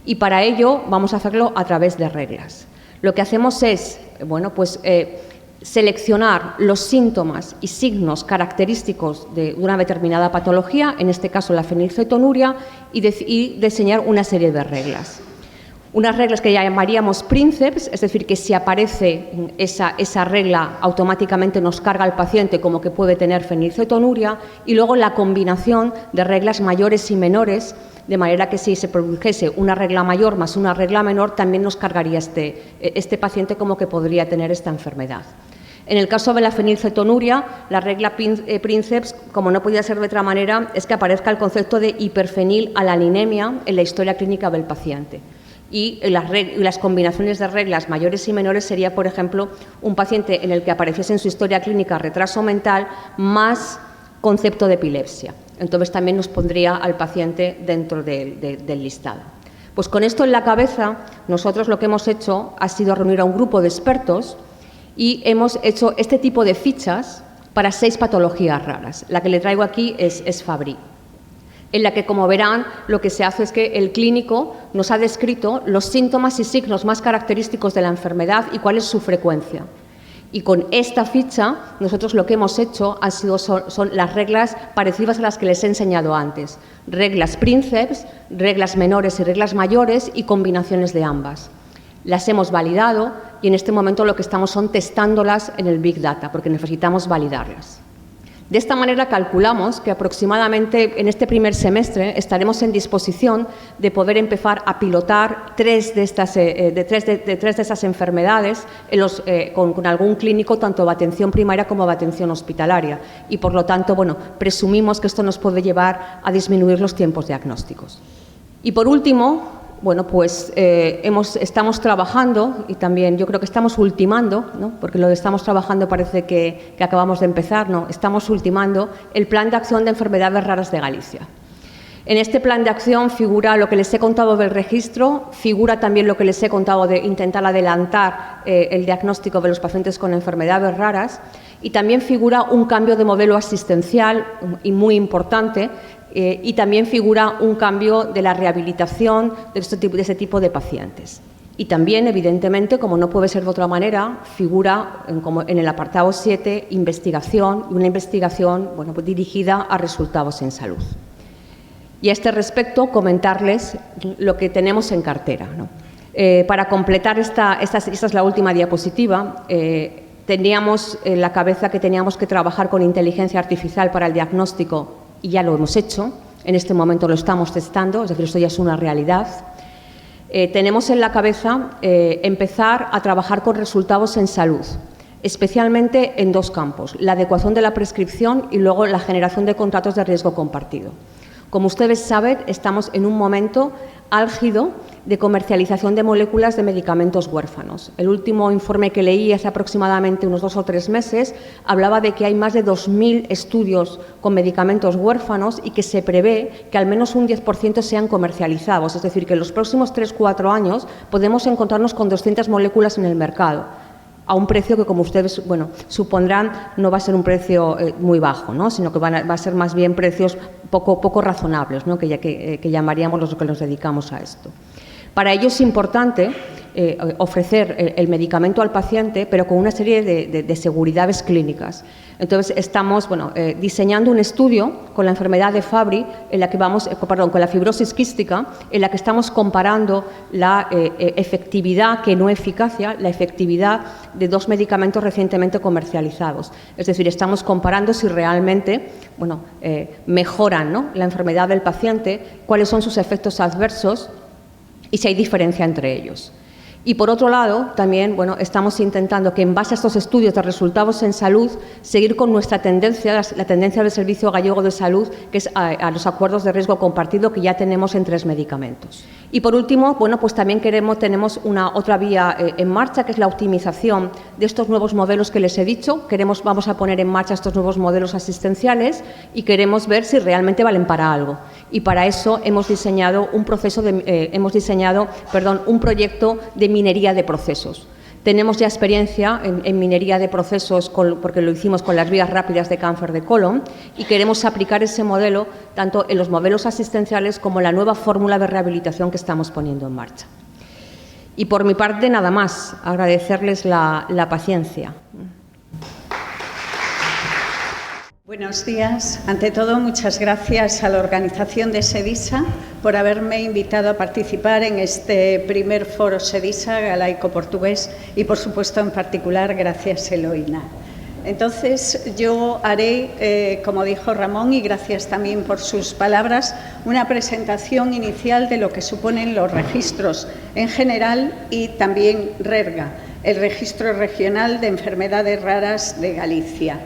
Y para ello vamos a hacerlo a través de reglas. Lo que hacemos es, seleccionar los síntomas y signos característicos de una determinada patología, en este caso la fenilcetonuria, y diseñar una serie de reglas. Unas reglas que llamaríamos Princeps, es decir, que si aparece esa regla automáticamente nos carga al paciente como que puede tener fenilcetonuria, y luego la combinación de reglas mayores y menores, de manera que si se produjese una regla mayor más una regla menor, también nos cargaría este paciente como que podría tener esta enfermedad. En el caso de la fenilcetonuria, la regla Princeps, como no podía ser de otra manera, es que aparezca el concepto de hiperfenilalanemia en la historia clínica del paciente. Y las combinaciones de reglas mayores y menores sería, por ejemplo, un paciente en el que apareciese en su historia clínica retraso mental más concepto de epilepsia. Entonces también nos pondría al paciente dentro del listado. Pues con esto en la cabeza, nosotros lo que hemos hecho ha sido reunir a un grupo de expertos y hemos hecho este tipo de fichas para 6 patologías raras. La que le traigo aquí es Fabry, en la que, como verán, lo que se hace es que el clínico nos ha descrito los síntomas y signos más característicos de la enfermedad y cuál es su frecuencia. Y con esta ficha, nosotros lo que hemos hecho son las reglas parecidas a las que les he enseñado antes. Reglas Princeps, reglas menores y reglas mayores y combinaciones de ambas. Las hemos validado y en este momento lo que estamos son testándolas en el Big Data, porque necesitamos validarlas. De esta manera calculamos que aproximadamente en este primer semestre estaremos en disposición de poder empezar a pilotar 3 de esas enfermedades con algún clínico tanto de atención primaria como de atención hospitalaria y por lo tanto, presumimos que esto nos puede llevar a disminuir los tiempos diagnósticos. Y por último, estamos trabajando y también yo creo que estamos ultimando, ¿no? Porque lo de estamos trabajando parece que acabamos de empezar, no, estamos ultimando el Plan de Acción de Enfermedades Raras de Galicia. En este plan de acción figura lo que les he contado del registro, figura también lo que les he contado de intentar adelantar el diagnóstico de los pacientes con enfermedades raras y también figura un cambio de modelo asistencial y muy importante. Y también figura un cambio de la rehabilitación de ese tipo de pacientes. Y también, evidentemente, como no puede ser de otra manera, figura en el apartado 7, investigación, y una investigación dirigida a resultados en salud. Y a este respecto, comentarles lo que tenemos en cartera, ¿no? Para completar, esta es la última diapositiva, teníamos en la cabeza que teníamos que trabajar con inteligencia artificial para el diagnóstico y ya lo hemos hecho, en este momento lo estamos testando, es decir, esto ya es una realidad. Tenemos en la cabeza empezar a trabajar con resultados en salud, especialmente en 2 campos, la adecuación de la prescripción y luego la generación de contratos de riesgo compartido. Como ustedes saben, estamos en un momento álgido de comercialización de moléculas de medicamentos huérfanos. El último informe que leí hace aproximadamente unos 2 o 3 meses hablaba de que hay más de 2.000 estudios con medicamentos huérfanos y que se prevé que al menos un 10% sean comercializados. Es decir, que en los próximos 3-4 años podemos encontrarnos con 200 moléculas en el mercado, a un precio que, como ustedes supondrán, no va a ser un precio muy bajo, ¿no? Sino que va a ser más bien precios poco razonables, ¿no? que llamaríamos los que nos dedicamos a esto. Para ello es importante ofrecer el medicamento al paciente, pero con una serie de seguridades clínicas. Entonces, estamos diseñando un estudio con la enfermedad de Fabry, con la fibrosis quística, en la que estamos comparando la efectividad, que no eficacia, la efectividad de 2 medicamentos recientemente comercializados. Es decir, estamos comparando si realmente mejoran, ¿no?, la enfermedad del paciente, cuáles son sus efectos adversos y si hay diferencia entre ellos. Y por otro lado, también estamos intentando que en base a estos estudios de resultados en salud, seguir con nuestra tendencia, la tendencia del Servicio Gallego de Salud, que es a los acuerdos de riesgo compartido que ya tenemos en 3 medicamentos. Y por último, pues también tenemos otra vía en marcha, que es la optimización de estos nuevos modelos que les he dicho. Vamos a poner en marcha estos nuevos modelos asistenciales y queremos ver si realmente valen para algo. Y para eso hemos diseñado un proyecto de minería de procesos. Tenemos ya experiencia en minería de procesos porque lo hicimos con las vías rápidas de cáncer de colon y queremos aplicar ese modelo tanto en los modelos asistenciales como en la nueva fórmula de rehabilitación que estamos poniendo en marcha. Y por mi parte, nada más, agradecerles la paciencia. Buenos días. Ante todo, muchas gracias a la organización de SEDISA por haberme invitado a participar en este primer foro SEDISA galaico-portugués y, por supuesto, en particular, gracias Eloína. Entonces, yo haré, como dijo Ramón, y gracias también por sus palabras, una presentación inicial de lo que suponen los registros en general y también RERGA, el Registro Regional de Enfermedades Raras de Galicia.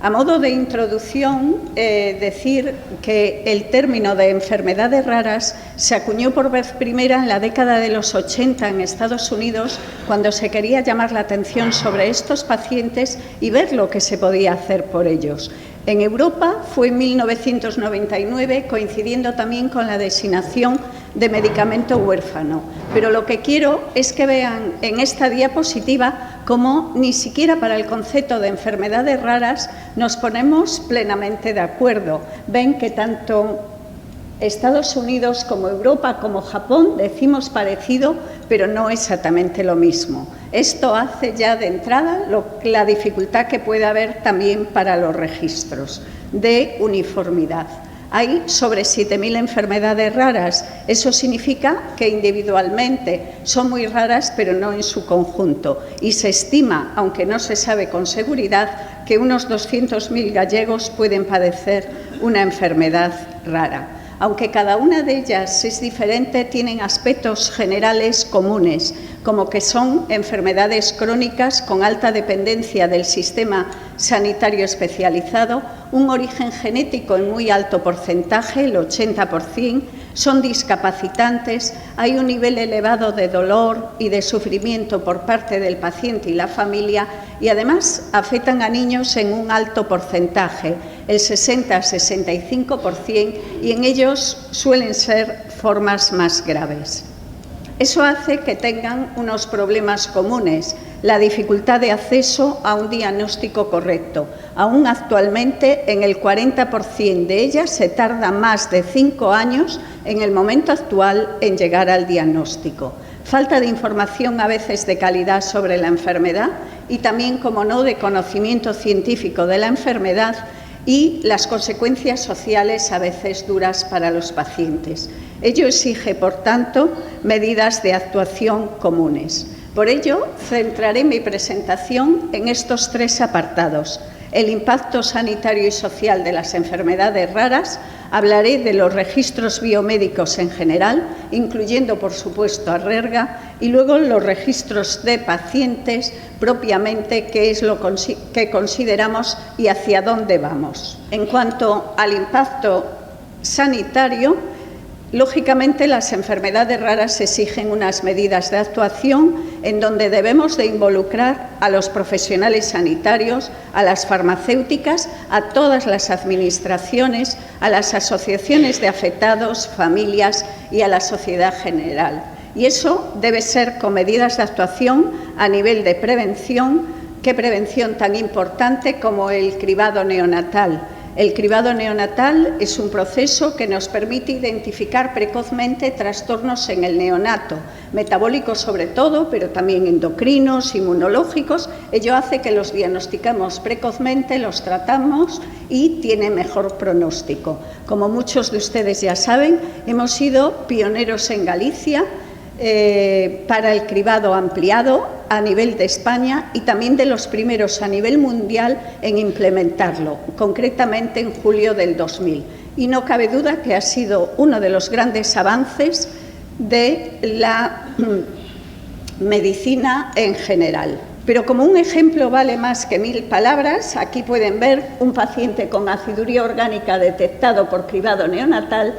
A modo de introducción, decir que el término de enfermedades raras se acuñó por vez primera en la década de los 80 en Estados Unidos, cuando se quería llamar la atención sobre estos pacientes y ver lo que se podía hacer por ellos. En Europa fue en 1999, coincidiendo también con la designación de medicamento huérfano. Pero lo que quiero es que vean en esta diapositiva cómo ni siquiera para el concepto de enfermedades raras nos ponemos plenamente de acuerdo. Ven que tanto Estados Unidos como Europa como Japón decimos parecido, pero no exactamente lo mismo. Esto hace ya de entrada la dificultad que puede haber también para los registros de uniformidad. Hay sobre 7.000 enfermedades raras. Eso significa que individualmente son muy raras, pero no en su conjunto. Y se estima, aunque no se sabe con seguridad, que unos 200.000 gallegos pueden padecer una enfermedad rara. Aunque cada una de ellas es diferente, tienen aspectos generales comunes, como que son enfermedades crónicas con alta dependencia del sistema sanitario especializado, un origen genético en muy alto porcentaje, el 80%, son discapacitantes, hay un nivel elevado de dolor y de sufrimiento por parte del paciente y la familia y además afectan a niños en un alto porcentaje, el 60-65%, y en ellos suelen ser formas más graves. Eso hace que tengan unos problemas comunes, la dificultad de acceso a un diagnóstico correcto. Aún actualmente, en el 40% de ellas se tarda más de 5 años en el momento actual en llegar al diagnóstico. Falta de información a veces de calidad sobre la enfermedad y también, como no, de conocimiento científico de la enfermedad y las consecuencias sociales a veces duras para los pacientes. Ello exige, por tanto, medidas de actuación comunes. Por ello, centraré mi presentación en estos 3 apartados. El impacto sanitario y social de las enfermedades raras, hablaré de los registros biomédicos en general, incluyendo, por supuesto, a RERGA, y luego los registros de pacientes propiamente, qué es lo que consideramos y hacia dónde vamos. En cuanto al impacto sanitario, lógicamente, las enfermedades raras exigen unas medidas de actuación en donde debemos de involucrar a los profesionales sanitarios, a las farmacéuticas, a todas las administraciones, a las asociaciones de afectados, familias y a la sociedad general. Y eso debe ser con medidas de actuación a nivel de prevención. ¿Qué prevención tan importante como el cribado neonatal? El cribado neonatal es un proceso que nos permite identificar precozmente trastornos en el neonato, metabólicos sobre todo, pero también endocrinos, inmunológicos. Ello hace que los diagnosticamos precozmente, los tratamos y tiene mejor pronóstico. Como muchos de ustedes ya saben, hemos sido pioneros en Galicia para el cribado ampliado a nivel de España y también de los primeros a nivel mundial en implementarlo, concretamente en julio del 2000. Y no cabe duda que ha sido uno de los grandes avances de la medicina en general. Pero como un ejemplo vale más que 1000 palabras, aquí pueden ver un paciente con aciduría orgánica detectado por cribado neonatal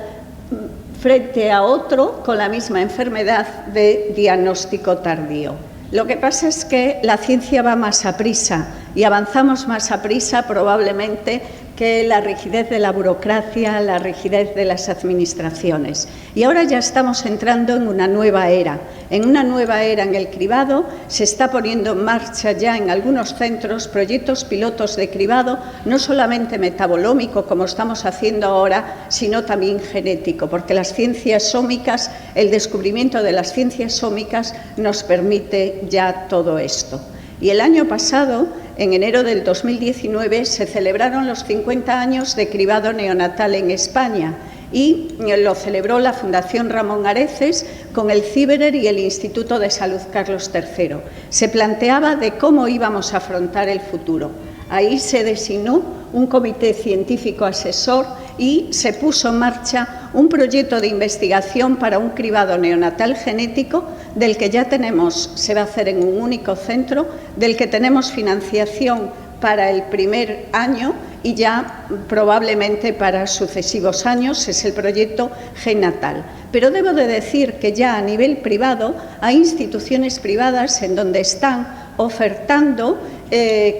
frente a otro con la misma enfermedad de diagnóstico tardío. Lo que pasa es que la ciencia va más aprisa y avanzamos más aprisa probablemente que la rigidez de la burocracia, la rigidez de las administraciones. Y ahora ya estamos entrando en una nueva era. En una nueva era en el cribado se está poniendo en marcha ya en algunos centros proyectos pilotos de cribado, no solamente metabolómico como estamos haciendo ahora, sino también genético, porque las ciencias sómicas, el descubrimiento de las ciencias sómicas nos permite ya todo esto. Y el año pasado, en enero del 2019, se celebraron los 50 años de cribado neonatal en España y lo celebró la Fundación Ramón Areces con el CIBERER y el Instituto de Salud Carlos III. Se planteaba de cómo íbamos a afrontar el futuro. Ahí se designó un comité científico asesor y se puso en marcha un proyecto de investigación para un cribado neonatal genético del que ya tenemos, se va a hacer en un único centro, del que tenemos financiación para el primer año y ya probablemente para sucesivos años, es el proyecto GenNatal. Pero debo de decir que ya a nivel privado hay instituciones privadas en donde están ofertando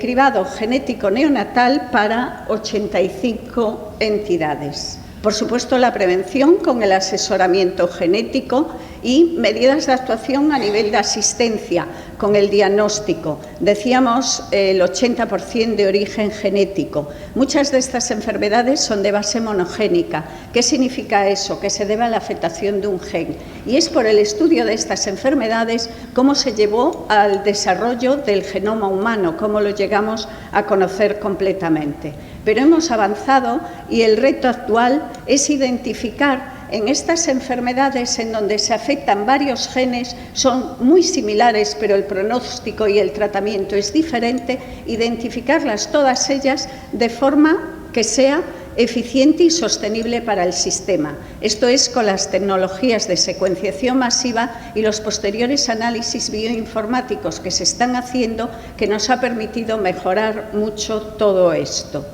cribado genético neonatal para 85 entidades. Por supuesto, la prevención con el asesoramiento genético y medidas de actuación a nivel de asistencia con el diagnóstico. Decíamos el 80% de origen genético. Muchas de estas enfermedades son de base monogénica. ¿Qué significa eso? Que se debe a la afectación de un gen. Y es por el estudio de estas enfermedades cómo se llevó al desarrollo del genoma humano, cómo lo llegamos a conocer completamente. Pero hemos avanzado y el reto actual es identificar en estas enfermedades en donde se afectan varios genes, son muy similares, pero el pronóstico y el tratamiento es diferente, identificarlas todas ellas de forma que sea eficiente y sostenible para el sistema. Esto es con las tecnologías de secuenciación masiva y los posteriores análisis bioinformáticos que se están haciendo, que nos ha permitido mejorar mucho todo esto.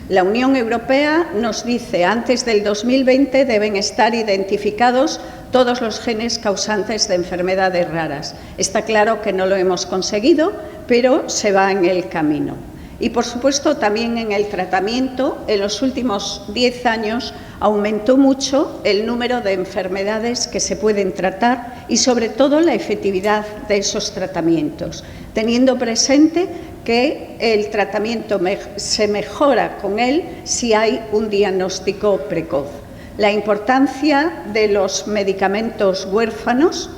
La Unión Europea nos dice que antes del 2020 deben estar identificados todos los genes causantes de enfermedades raras. Está claro que no lo hemos conseguido, pero se va en el camino. Y, por supuesto, también en el tratamiento, en los últimos 10 años aumentó mucho el número de enfermedades que se pueden tratar y, sobre todo, la efectividad de esos tratamientos, teniendo presente que el tratamiento se mejora con él si hay un diagnóstico precoz. La importancia de los medicamentos huérfanos.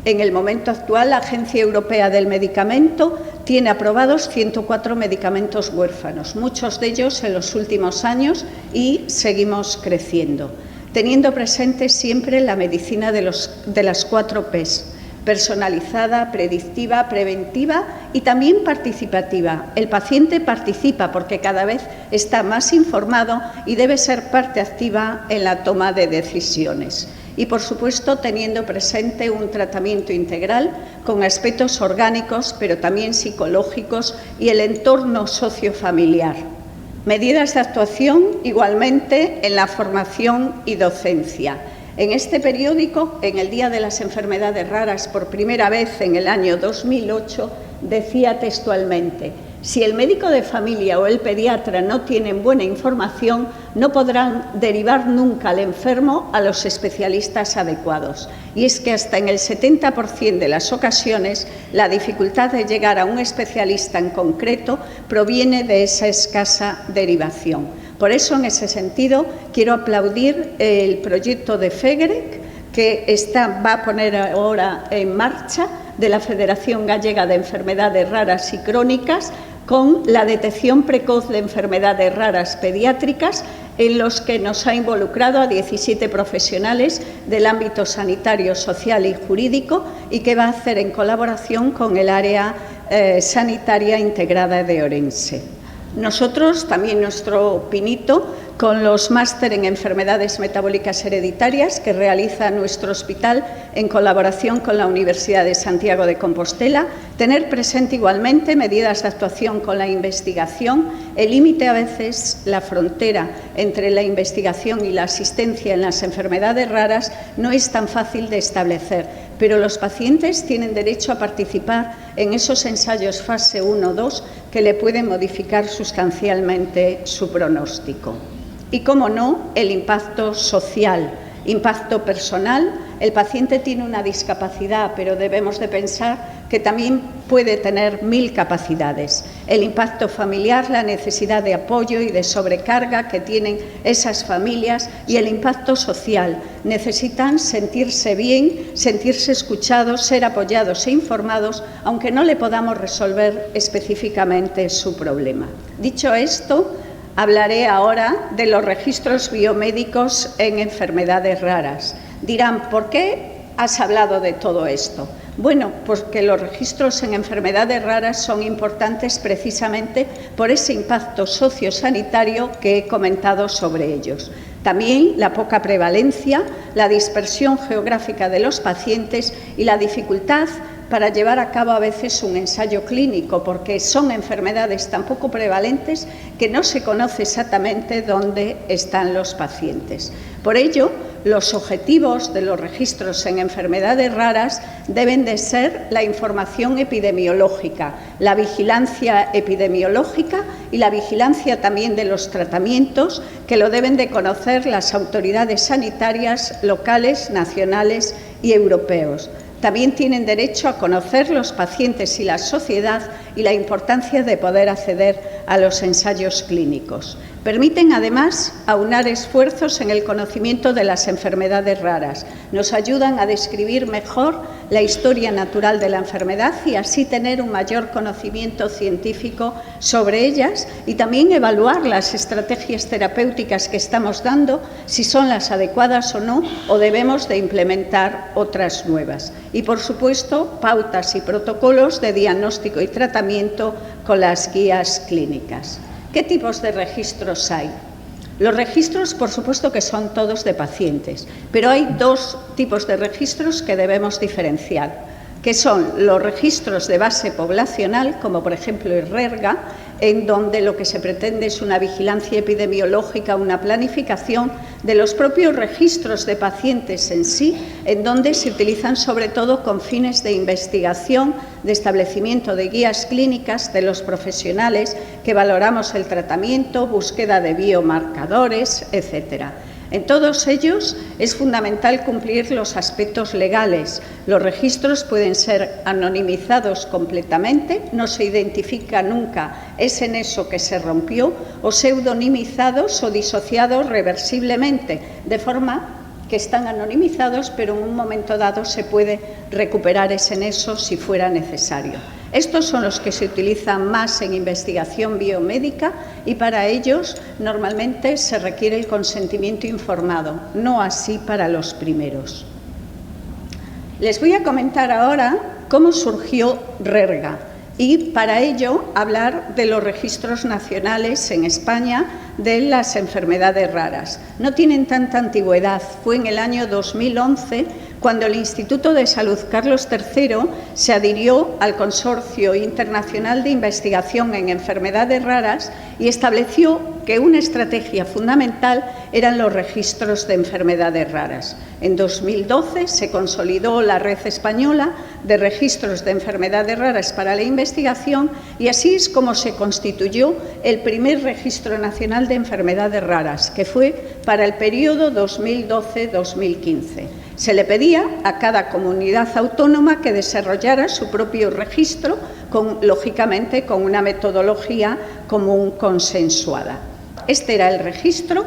En el momento actual, la Agencia Europea del Medicamento tiene aprobados 104 medicamentos huérfanos, muchos de ellos en los últimos años, y seguimos creciendo, teniendo presente siempre la medicina de las 4 P's. Personalizada, predictiva, preventiva y también participativa. El paciente participa porque cada vez está más informado y debe ser parte activa en la toma de decisiones. Y, por supuesto, teniendo presente un tratamiento integral con aspectos orgánicos, pero también psicológicos y el entorno sociofamiliar. Medidas de actuación igualmente en la formación y docencia. En este periódico, en el Día de las Enfermedades Raras, por primera vez en el año 2008, decía textualmente: si el médico de familia o el pediatra no tienen buena información, no podrán derivar nunca al enfermo a los especialistas adecuados. Y es que hasta en el 70% de las ocasiones, la dificultad de llegar a un especialista en concreto proviene de esa escasa derivación. Por eso, en ese sentido, quiero aplaudir el proyecto de FEGREC, que va a poner ahora en marcha, de la Federación Gallega de Enfermedades Raras y Crónicas, con la detección precoz de enfermedades raras pediátricas, en los que nos ha involucrado a 17 profesionales del ámbito sanitario, social y jurídico, y que va a hacer en colaboración con el área sanitaria integrada de Orense. Nosotros, también nuestro pinito, con los máster en enfermedades metabólicas hereditarias que realiza nuestro hospital en colaboración con la Universidad de Santiago de Compostela, tener presente igualmente medidas de actuación con la investigación. El límite, a veces, la frontera entre la investigación y la asistencia en las enfermedades raras no es tan fácil de establecer, pero los pacientes tienen derecho a participar en esos ensayos fase 1-2 que le pueden modificar sustancialmente su pronóstico. Y, cómo no, el impacto social, impacto personal. El paciente tiene una discapacidad, pero debemos de pensar que también puede tener 1000 capacidades. El impacto familiar, la necesidad de apoyo y de sobrecarga que tienen esas familias, y el impacto social. Necesitan sentirse bien, sentirse escuchados, ser apoyados e informados, aunque no le podamos resolver específicamente su problema. Dicho esto, hablaré ahora de los registros biomédicos en enfermedades raras. Dirán, ¿por qué has hablado de todo esto? Bueno, porque los registros en enfermedades raras son importantes precisamente por ese impacto sociosanitario que he comentado sobre ellos. También la poca prevalencia, la dispersión geográfica de los pacientes y la dificultad para llevar a cabo a veces un ensayo clínico, porque son enfermedades tan poco prevalentes que no se conoce exactamente dónde están los pacientes. Por ello, los objetivos de los registros en enfermedades raras deben de ser la información epidemiológica, la vigilancia epidemiológica y la vigilancia también de los tratamientos, que lo deben de conocer las autoridades sanitarias locales, nacionales y europeos. También tienen derecho a conocer los pacientes y la sociedad y la importancia de poder acceder a los ensayos clínicos. Permiten, además, aunar esfuerzos en el conocimiento de las enfermedades raras. Nos ayudan a describir mejor la historia natural de la enfermedad y así tener un mayor conocimiento científico sobre ellas, y también evaluar las estrategias terapéuticas que estamos dando, si son las adecuadas o no, o debemos de implementar otras nuevas. Y, por supuesto, pautas y protocolos de diagnóstico y tratamiento con las guías clínicas. ¿Qué tipos de registros hay? Los registros, por supuesto, que son todos de pacientes, pero hay 2 tipos de registros que debemos diferenciar, que son los registros de base poblacional, como por ejemplo el RERGA, en donde lo que se pretende es una vigilancia epidemiológica, una planificación de los propios registros de pacientes en sí, en donde se utilizan sobre todo con fines de investigación, de establecimiento de guías clínicas de los profesionales que valoramos el tratamiento, búsqueda de biomarcadores, etcétera. En todos ellos es fundamental cumplir los aspectos legales. Los registros pueden ser anonimizados completamente, no se identifica nunca ese nexo que se rompió, o pseudonimizados o disociados reversiblemente, de forma que están anonimizados, pero en un momento dado se puede recuperar ese nexo si fuera necesario. Estos son los que se utilizan más en investigación biomédica y para ellos normalmente se requiere el consentimiento informado, no así para los primeros. Les voy a comentar ahora cómo surgió RERGA y para ello hablar de los registros nacionales en España de las enfermedades raras. No tienen tanta antigüedad, fue en el año 2011 cuando el Instituto de Salud Carlos III se adhirió al Consorcio Internacional de Investigación en Enfermedades Raras y estableció que una estrategia fundamental eran los registros de enfermedades raras. En 2012 se consolidó la red española de registros de enfermedades raras para la investigación y así es como se constituyó el primer registro nacional de enfermedades raras, que fue para el periodo 2012-2015. Se le pedía a cada comunidad autónoma que desarrollara su propio registro, lógicamente con una metodología común consensuada. Este era el registro,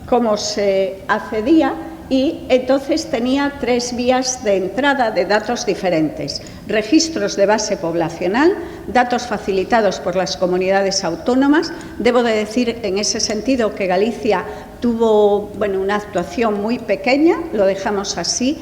cómo se accedía, y entonces tenía 3 vías de entrada de datos diferentes: registros de base poblacional, datos facilitados por las comunidades autónomas. Debo de decir en ese sentido que Galicia tuvo una actuación muy pequeña, lo dejamos así,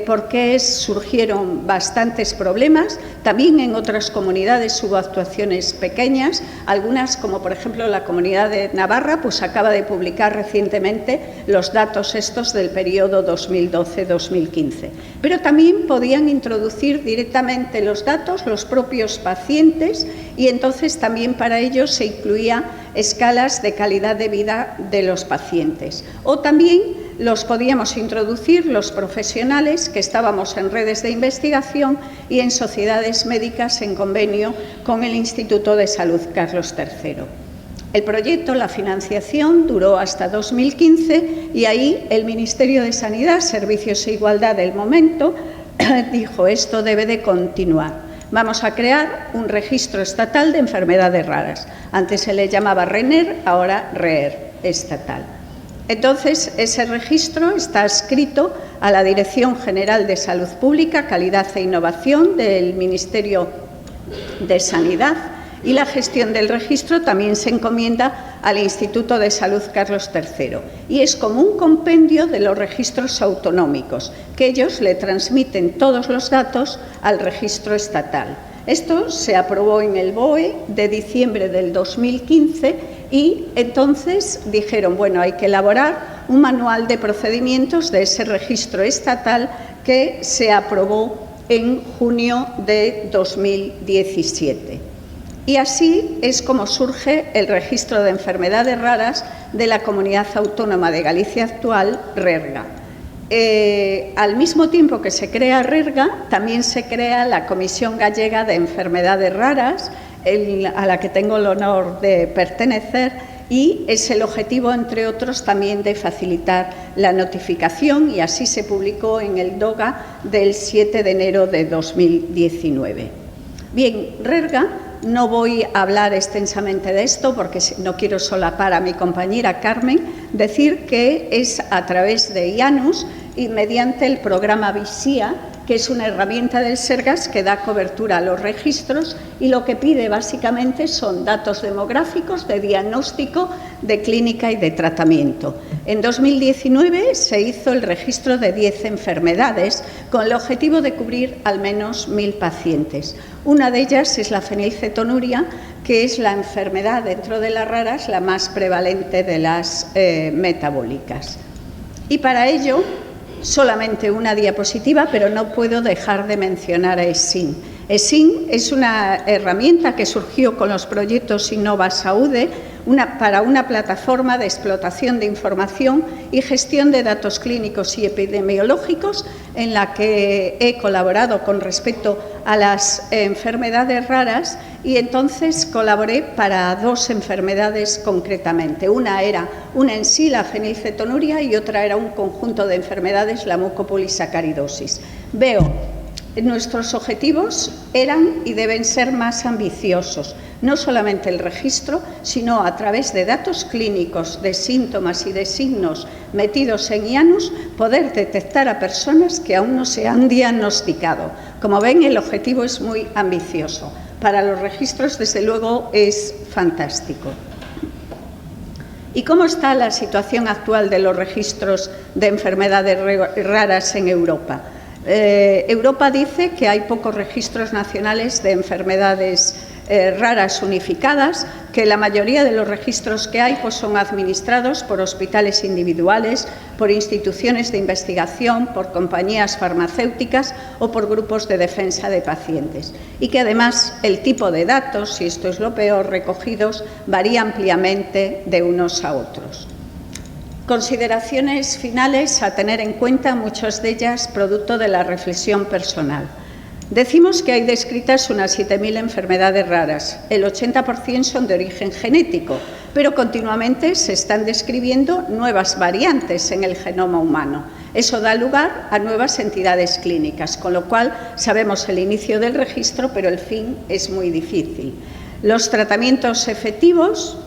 porque surgieron bastantes problemas. También en otras comunidades hubo actuaciones pequeñas, algunas, como por ejemplo la Comunidad de Navarra, pues acaba de publicar recientemente los datos estos del periodo 2012-2015. Pero también podían introducir directamente los datos los propios pacientes, y entonces también para ello se incluía escalas de calidad de vida de los pacientes. O también los podíamos introducir los profesionales que estábamos en redes de investigación y en sociedades médicas en convenio con el Instituto de Salud Carlos III. El proyecto, la financiación, duró hasta 2015 y ahí el Ministerio de Sanidad, Servicios e Igualdad del momento dijo: esto debe de continuar. Vamos a crear un registro estatal de enfermedades raras. Antes se le llamaba RENER, ahora REER estatal. Entonces, ese registro está adscrito a la Dirección General de Salud Pública, Calidad e Innovación del Ministerio de Sanidad, y la gestión del registro también se encomienda al Instituto de Salud Carlos III. Y es como un compendio de los registros autonómicos, que ellos le transmiten todos los datos al registro estatal. Esto se aprobó en el BOE de diciembre del 2015 y entonces dijeron: bueno, hay que elaborar un manual de procedimientos de ese registro estatal, que se aprobó en junio de 2017. Y así es como surge el registro de enfermedades raras de la Comunidad Autónoma de Galicia actual, RERGA. Al mismo tiempo que se crea RERGA, también se crea la Comisión Gallega de Enfermedades Raras, a la que tengo el honor de pertenecer, y es el objetivo, entre otros, también de facilitar la notificación, y así se publicó en el DOGA del 7 de enero de 2019. Bien, RERGA, no voy a hablar extensamente de esto porque no quiero solapar a mi compañera Carmen, decir que es a través de IANUS y mediante el programa VISIA, que es una herramienta del Sergas que da cobertura a los registros, y lo que pide básicamente son datos demográficos, de diagnóstico, de clínica y de tratamiento. En 2019 se hizo el registro de 10 enfermedades con el objetivo de cubrir al menos 1.000 pacientes. Una de ellas es la fenilcetonuria, que es la enfermedad dentro de las raras la más prevalente de las metabólicas. Y para ello, solamente una diapositiva, pero no puedo dejar de mencionar a ESIN. ESIN es una herramienta que surgió con los proyectos Innova Saúde para una plataforma de explotación de información y gestión de datos clínicos y epidemiológicos, en la que he colaborado con respecto a las enfermedades raras, y entonces colaboré para 2 enfermedades concretamente. Una en sí, la fenilcetonuria, y otra era un conjunto de enfermedades, la mucopolisacaridosis. Nuestros objetivos eran y deben ser más ambiciosos, no solamente el registro, sino a través de datos clínicos, de síntomas y de signos metidos en IANUS, poder detectar a personas que aún no se han diagnosticado. Como ven, el objetivo es muy ambicioso. Para los registros, desde luego, es fantástico. ¿Y cómo está la situación actual de los registros de enfermedades raras en Europa? Europa dice que hay pocos registros nacionales de enfermedades raras unificadas, que la mayoría de los registros que hay pues son administrados por hospitales individuales, por instituciones de investigación, por compañías farmacéuticas o por grupos de defensa de pacientes, y que además el tipo de datos, y esto es lo peor, recogidos varía ampliamente de unos a otros. Consideraciones finales a tener en cuenta, muchas de ellas producto de la reflexión personal. Decimos que hay descritas unas 7.000 enfermedades raras, el 80% son de origen genético, pero continuamente se están describiendo nuevas variantes en el genoma humano. Eso da lugar a nuevas entidades clínicas, con lo cual sabemos el inicio del registro, pero el fin es muy difícil. Los tratamientos efectivos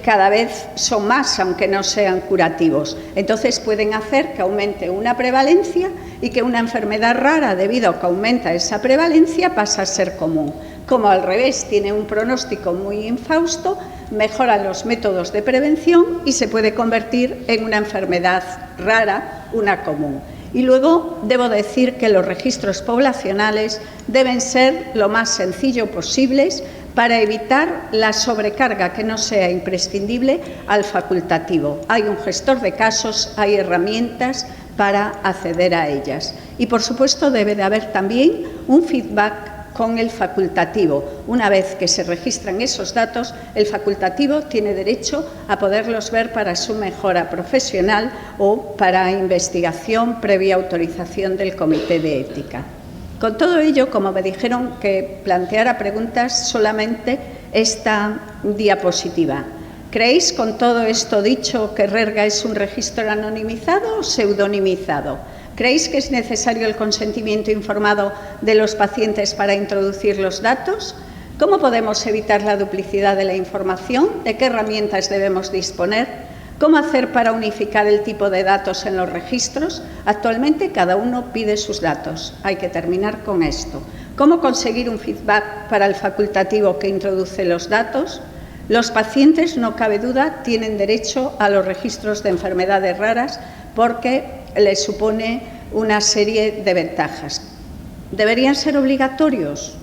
cada vez son más, aunque no sean curativos. Entonces pueden hacer que aumente una prevalencia y que una enfermedad rara, debido a que aumenta esa prevalencia, pasa a ser común. Como al revés tiene un pronóstico muy infausto, mejoran los métodos de prevención y se puede convertir en una enfermedad rara, una común. Y luego debo decir que los registros poblacionales deben ser lo más sencillo posibles para evitar la sobrecarga que no sea imprescindible al facultativo. Hay un gestor de casos, hay herramientas para acceder a ellas. Y, por supuesto, debe de haber también un feedback con el facultativo. Una vez que se registran esos datos, el facultativo tiene derecho a poderlos ver para su mejora profesional o para investigación previa autorización del Comité de Ética. Con todo ello, como me dijeron que planteara preguntas, solamente esta diapositiva. ¿Creéis, con todo esto dicho, que RERGA es un registro anonimizado o pseudonimizado? ¿Creéis que es necesario el consentimiento informado de los pacientes para introducir los datos? ¿Cómo podemos evitar la duplicidad de la información? ¿De qué herramientas debemos disponer? ¿Cómo hacer para unificar el tipo de datos en los registros? Actualmente cada uno pide sus datos. Hay que terminar con esto. ¿Cómo conseguir un feedback para el facultativo que introduce los datos? Los pacientes, no cabe duda, tienen derecho a los registros de enfermedades raras porque les supone una serie de ventajas. ¿Deberían ser obligatorios?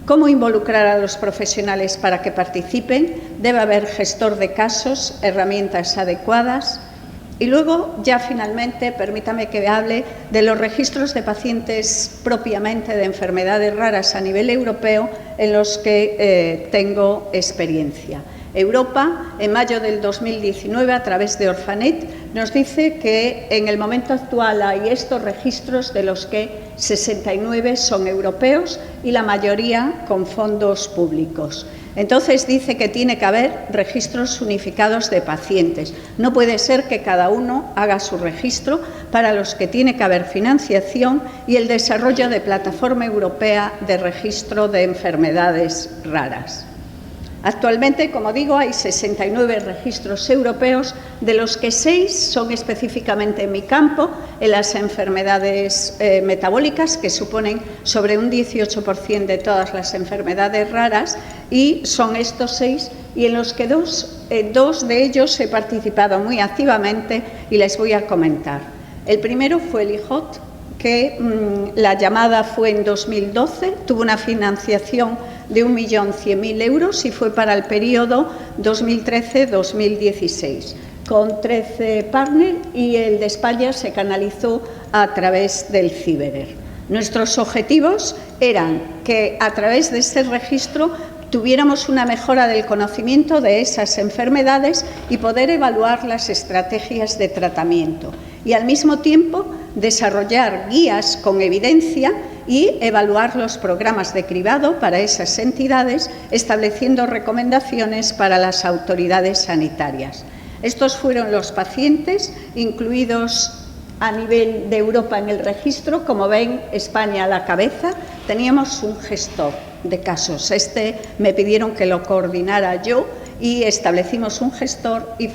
¿Cómo involucrar a los profesionales para que participen? Debe haber gestor de casos, herramientas adecuadas. Y luego, ya finalmente, permítame que hable de los registros de pacientes propiamente de enfermedades raras a nivel europeo en los que tengo experiencia. Europa, en mayo del 2019, a través de Orphanet, nos dice que en el momento actual hay estos registros, de los que 69 son europeos y la mayoría con fondos públicos. Entonces dice que tiene que haber registros unificados de pacientes. No puede ser que cada uno haga su registro, para los que tiene que haber financiación y el desarrollo de plataforma europea de registro de enfermedades raras. Actualmente, como digo, hay 69 registros europeos, de los que 6 son específicamente en mi campo, en las enfermedades metabólicas, que suponen sobre un 18% de todas las enfermedades raras, y son estos 6, y en los que dos de ellos he participado muy activamente y les voy a comentar. El primero fue el IJOT, que la llamada fue en 2012, tuvo una financiación de 1.100.000 euros y fue para el periodo 2013-2016, con 13 partners, y el de España se canalizó a través del CIBERER. Nuestros objetivos eran que a través de este registro tuviéramos una mejora del conocimiento de esas enfermedades y poder evaluar las estrategias de tratamiento, y al mismo tiempo desarrollar guías con evidencia y evaluar los programas de cribado para esas entidades, estableciendo recomendaciones para las autoridades sanitarias. Estos fueron los pacientes incluidos a nivel de Europa en el registro. Como ven, España a la cabeza. Teníamos un gestor de casos. Me pidieron que lo coordinara yo y establecimos un gestor, y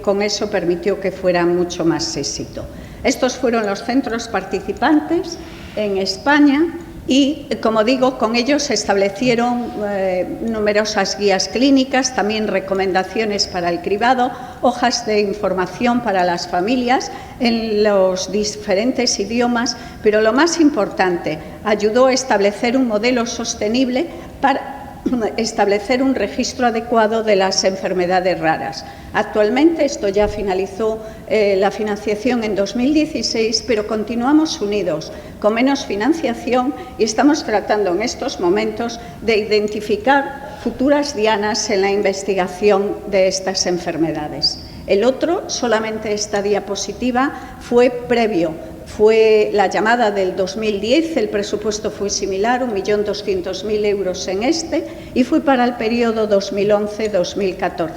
con eso permitió que fuera mucho más éxito. Estos fueron los centros participantes en España y, como digo, con ellos se establecieron numerosas guías clínicas, también recomendaciones para el cribado, hojas de información para las familias en los diferentes idiomas, pero lo más importante, ayudó a establecer un modelo sostenible para establecer un registro adecuado de las enfermedades raras. Actualmente, esto ya finalizó la financiación en 2016, pero continuamos unidos con menos financiación y estamos tratando en estos momentos de identificar futuras dianas en la investigación de estas enfermedades. El otro, solamente esta diapositiva, fue previo. Fue la llamada del 2010, el presupuesto fue similar, 1.200.000 euros en y fue para el periodo 2011-2014,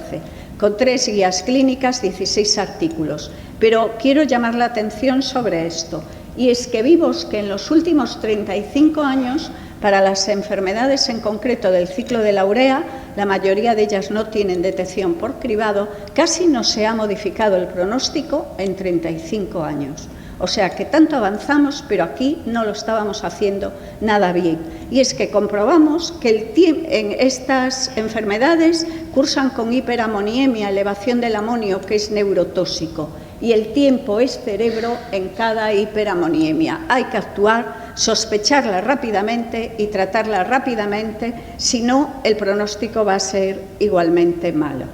con 3 guías clínicas, 16 artículos. Pero quiero llamar la atención sobre esto, y es que vimos que en los últimos 35 años, para las enfermedades en concreto del ciclo de la urea, la mayoría de ellas no tienen detección por cribado, casi no se ha modificado el pronóstico en 35 años. O sea que tanto avanzamos, pero aquí no lo estábamos haciendo nada bien. Y es que comprobamos que en estas enfermedades cursan con hiperamoniemia, elevación del amonio, que es neurotóxico. y el tiempo es cerebro en cada hiperamoniemia. Hay que actuar, sospecharla rápidamente y tratarla rápidamente, si no, el pronóstico va a ser igualmente malo.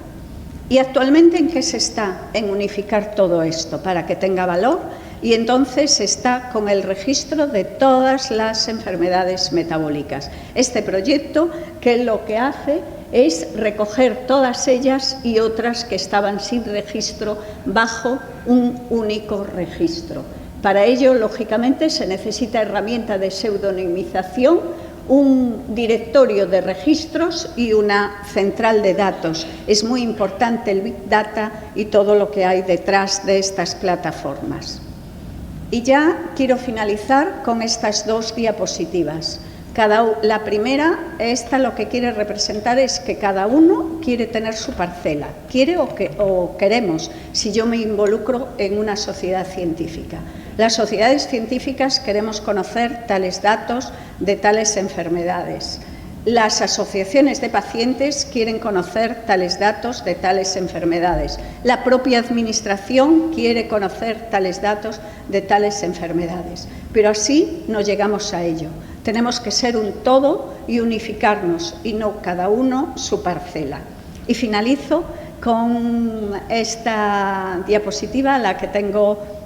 ¿Y actualmente en qué se está? En unificar todo esto para que tenga valor, y entonces se está con el registro de todas las enfermedades metabólicas. Este proyecto, que lo que hace es recoger todas ellas y otras que estaban sin registro bajo un único registro. Para ello, lógicamente, se necesita herramienta de pseudonimización, un directorio de registros y una central de datos. Es muy importante el Big Data y todo lo que hay detrás de estas plataformas. Y ya quiero finalizar con estas dos diapositivas. La primera, esta lo que quiere representar es que cada uno quiere tener su parcela, quiere o queremos, si yo me involucro en una sociedad científica. Las sociedades científicas queremos conocer tales datos de tales enfermedades. Las asociaciones de pacientes quieren conocer tales datos de tales enfermedades. La propia Administración quiere conocer tales datos de tales enfermedades. Pero así no llegamos a ello. Tenemos que ser un todo y unificarnos, y no cada uno su parcela. Y finalizo con esta diapositiva, a la que tengo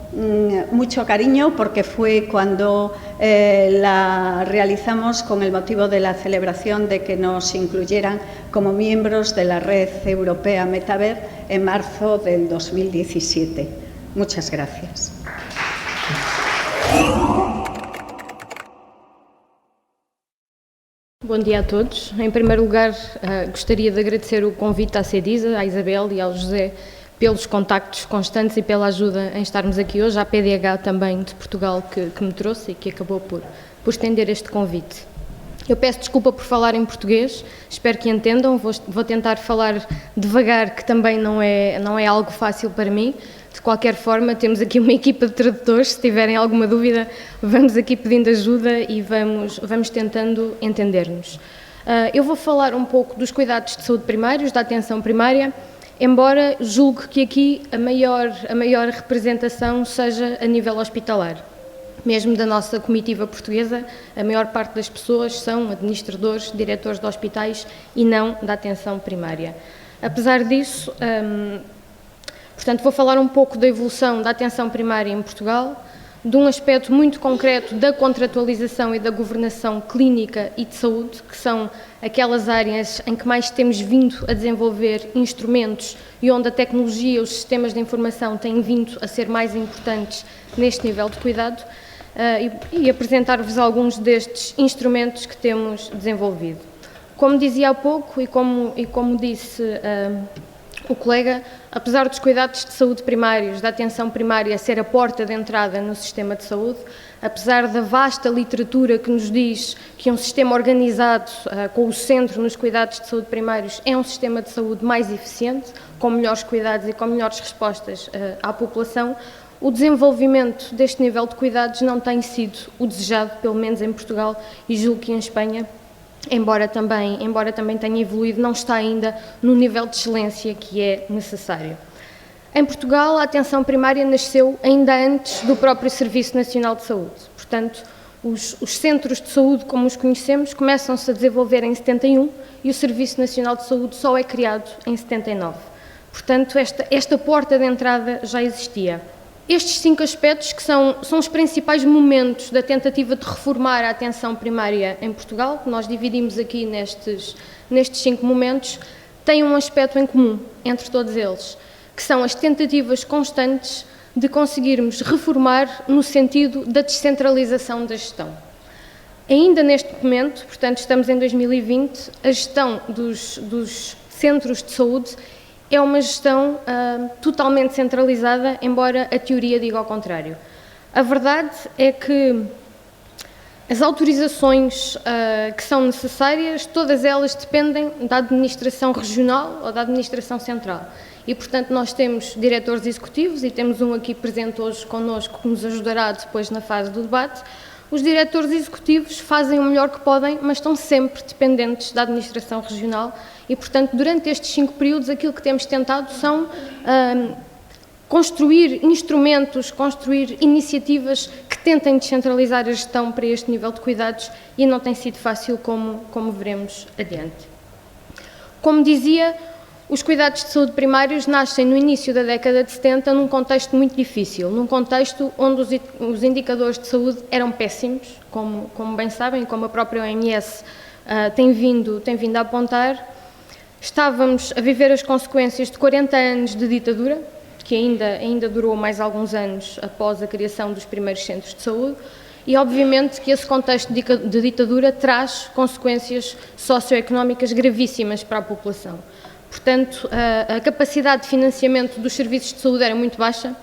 mucho cariño, porque fue cuando la realizamos con el motivo de la celebración de que nos incluyeran como miembros de la Red Europea Metaver en marzo del 2017. Muchas gracias. Bom dia a todos. Em primeiro lugar, gostaria de agradecer o convite à CEDISA, à Isabel e ao José pelos contactos constantes e pela ajuda em estarmos aqui hoje, à PDH também de Portugal que me trouxe e que acabou por estender este convite. Eu peço desculpa por falar em português, espero que entendam, vou tentar falar devagar, que também não é algo fácil para mim. De qualquer forma, temos aqui uma equipa de tradutores, se tiverem alguma dúvida, vamos aqui pedindo ajuda e vamos tentando entender-nos. Eu vou falar um pouco dos cuidados de saúde primários, da atenção primária, embora julgue que aqui a maior representação seja a nível hospitalar. Mesmo da nossa comitiva portuguesa, a maior parte das pessoas são administradores, diretores de hospitais e não da atenção primária. Apesar disso, portanto, vou falar um pouco da evolução da atenção primária em Portugal, de um aspecto muito concreto da contratualização e da governação clínica e de saúde, que são aquelas áreas em que mais temos vindo a desenvolver instrumentos e onde a tecnologia e os sistemas de informação têm vindo a ser mais importantes neste nível de cuidado, e apresentar-vos alguns destes instrumentos que temos desenvolvido. Como dizia há pouco e como disse o colega, apesar dos cuidados de saúde primários, da atenção primária ser a porta de entrada no sistema de saúde, apesar da vasta literatura que nos diz que um sistema organizado com o centro nos cuidados de saúde primários é um sistema de saúde mais eficiente, com melhores cuidados e com melhores respostas à população, o desenvolvimento deste nível de cuidados não tem sido o desejado, pelo menos em Portugal, e julgo que em Espanha, embora também tenha evoluído, não está ainda no nível de excelência que é necessário. Em Portugal, a atenção primária nasceu ainda antes do próprio Serviço Nacional de Saúde. Portanto, os centros de saúde, como os conhecemos, começam-se a desenvolver em 71 e o Serviço Nacional de Saúde só é criado em 79. Portanto, esta porta de entrada já existia. Estes 5 aspectos, que são os principais momentos da tentativa de reformar a atenção primária em Portugal, que nós dividimos aqui nestes 5 momentos, têm um aspecto em comum entre todos eles, que são as tentativas constantes de conseguirmos reformar no sentido da descentralização da gestão. Ainda neste momento, portanto estamos em 2020, a gestão dos centros de saúde é uma gestão totalmente centralizada, embora a teoria diga ao contrário. A verdade é que as autorizações que são necessárias, todas elas dependem da administração regional ou da administração central. E, portanto, nós temos diretores executivos, e temos um aqui presente hoje connosco que nos ajudará depois na fase do debate. Os diretores executivos fazem o melhor que podem, mas estão sempre dependentes da administração regional e, portanto, durante estes 5 períodos, aquilo que temos tentado são construir instrumentos, construir iniciativas que tentem descentralizar a gestão para este nível de cuidados e não tem sido fácil, como veremos adiante. Como dizia, os cuidados de saúde primários nascem no início da década de 70 num contexto muito difícil, num contexto onde os indicadores de saúde eram péssimos, como bem sabem, como a própria OMS tem vindo a apontar. Estávamos a viver as consequências de 40 anos de ditadura, que ainda durou mais alguns anos após a criação dos primeiros centros de saúde, e obviamente que esse contexto de ditadura traz consequências socioeconómicas gravíssimas para a população. Portanto, a capacidade de financiamento dos serviços de saúde era muito baixa,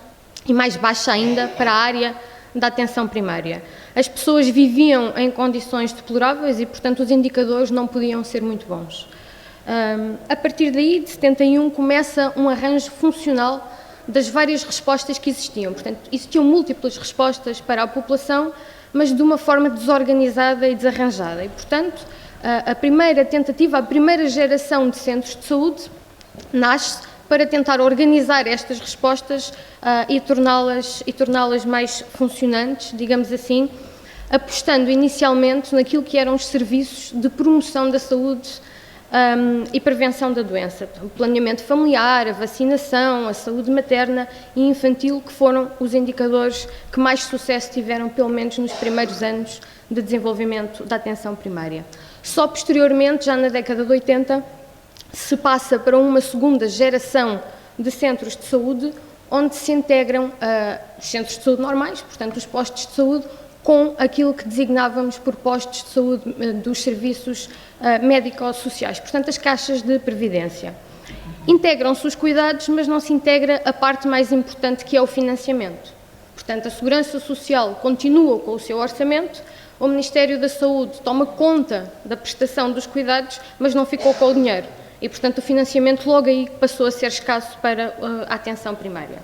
e mais baixa ainda para a área da atenção primária. As pessoas viviam em condições deploráveis e, portanto, os indicadores não podiam ser muito bons. A partir daí, de 71, começa um arranjo funcional das várias respostas que existiam. Portanto, existiam múltiplas respostas para a população, mas de uma forma desorganizada e desarranjada. E, portanto, a primeira tentativa, a primeira geração de centros de saúde nasce para tentar organizar estas respostas e torná-las mais funcionantes, digamos assim, apostando inicialmente naquilo que eram os serviços de promoção da saúde e prevenção da doença. O planeamento familiar, a vacinação, a saúde materna e infantil, que foram os indicadores que mais sucesso tiveram, pelo menos nos primeiros anos de desenvolvimento da atenção primária. Só posteriormente, já na década de 80, se passa para uma segunda geração de centros de saúde, onde se integram os centros de saúde normais, portanto os postos de saúde, com aquilo que designávamos por postos de saúde dos serviços médico-sociais, portanto as caixas de previdência. Integram-se os cuidados, mas não se integra a parte mais importante, que é o financiamento. Portanto, a Segurança Social continua com o seu orçamento, o Ministério da Saúde toma conta da prestação dos cuidados, mas não ficou com o dinheiro. E, portanto, o financiamento logo aí passou a ser escasso para a atenção primária.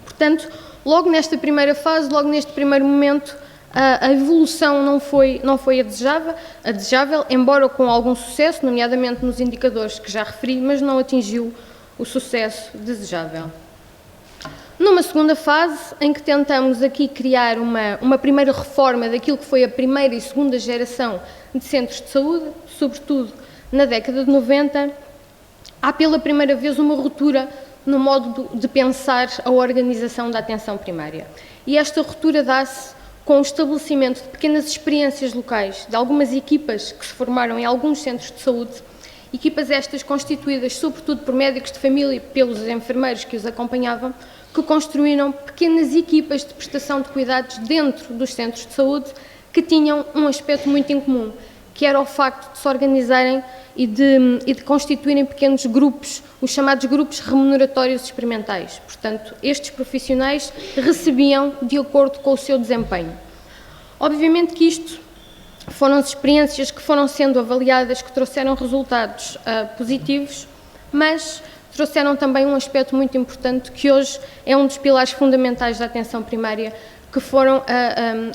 Portanto, logo nesta primeira fase, logo neste primeiro momento, a evolução não foi a desejável, embora com algum sucesso, nomeadamente nos indicadores que já referi, mas não atingiu o sucesso desejável. Numa segunda fase, em que tentamos aqui criar uma primeira reforma daquilo que foi a primeira e segunda geração de centros de saúde, sobretudo na década de 90, há pela primeira vez uma ruptura no modo de pensar a organização da atenção primária. E esta ruptura dá-se com o estabelecimento de pequenas experiências locais, de algumas equipas que se formaram em alguns centros de saúde, equipas estas constituídas sobretudo por médicos de família e pelos enfermeiros que os acompanhavam, que construíram pequenas equipas de prestação de cuidados dentro dos centros de saúde, que tinham um aspecto muito incomum, que era o facto de se organizarem e de constituírem pequenos grupos, os chamados grupos remuneratórios experimentais. Portanto, estes profissionais recebiam de acordo com o seu desempenho. Obviamente que isto foram as experiências que foram sendo avaliadas, que trouxeram resultados positivos, mas trouxeram também um aspecto muito importante, que hoje é um dos pilares fundamentais da atenção primária, que foram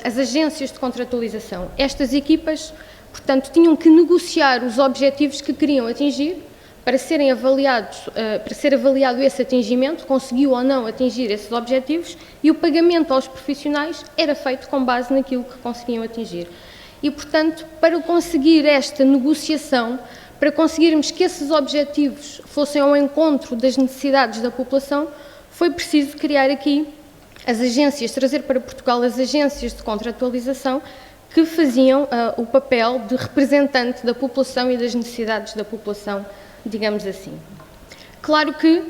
as agências de contratualização. Estas equipas, portanto, tinham que negociar os objetivos que queriam atingir para serem avaliados, para ser avaliado esse atingimento, conseguiu ou não atingir esses objetivos, e o pagamento aos profissionais era feito com base naquilo que conseguiam atingir. E, portanto, para conseguir esta negociação, para conseguirmos que esses objetivos fossem ao encontro das necessidades da população, foi preciso criar aqui as agências, trazer para Portugal as agências de contratualização, que faziam o papel de representante da população e das necessidades da população, digamos assim. Claro que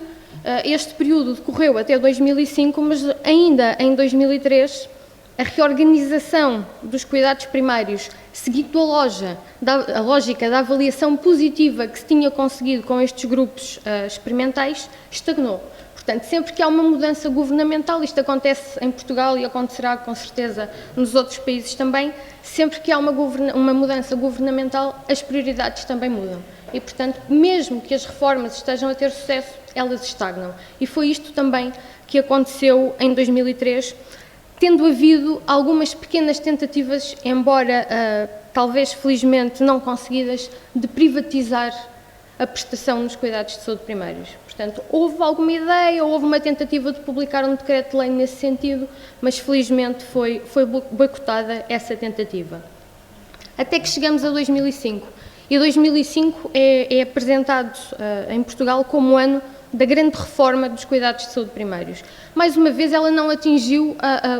este período decorreu até 2005, mas ainda em 2003, a reorganização dos cuidados primários, seguindo a lógica da avaliação positiva que se tinha conseguido com estes grupos experimentais, estagnou. Portanto, sempre que há uma mudança governamental, isto acontece em Portugal e acontecerá com certeza nos outros países também, sempre que há uma mudança governamental, as prioridades também mudam. E, portanto, mesmo que as reformas estejam a ter sucesso, elas estagnam. E foi isto também que aconteceu em 2003, tendo havido algumas pequenas tentativas, embora talvez felizmente não conseguidas, de privatizar a prestação nos cuidados de saúde primários. Portanto, houve alguma ideia, houve uma tentativa de publicar um decreto-lei nesse sentido, mas felizmente foi boicotada essa tentativa. Até que chegamos a 2005. E 2005 é apresentado em Portugal como o ano da grande reforma dos cuidados de saúde primários. Mais uma vez, ela não atingiu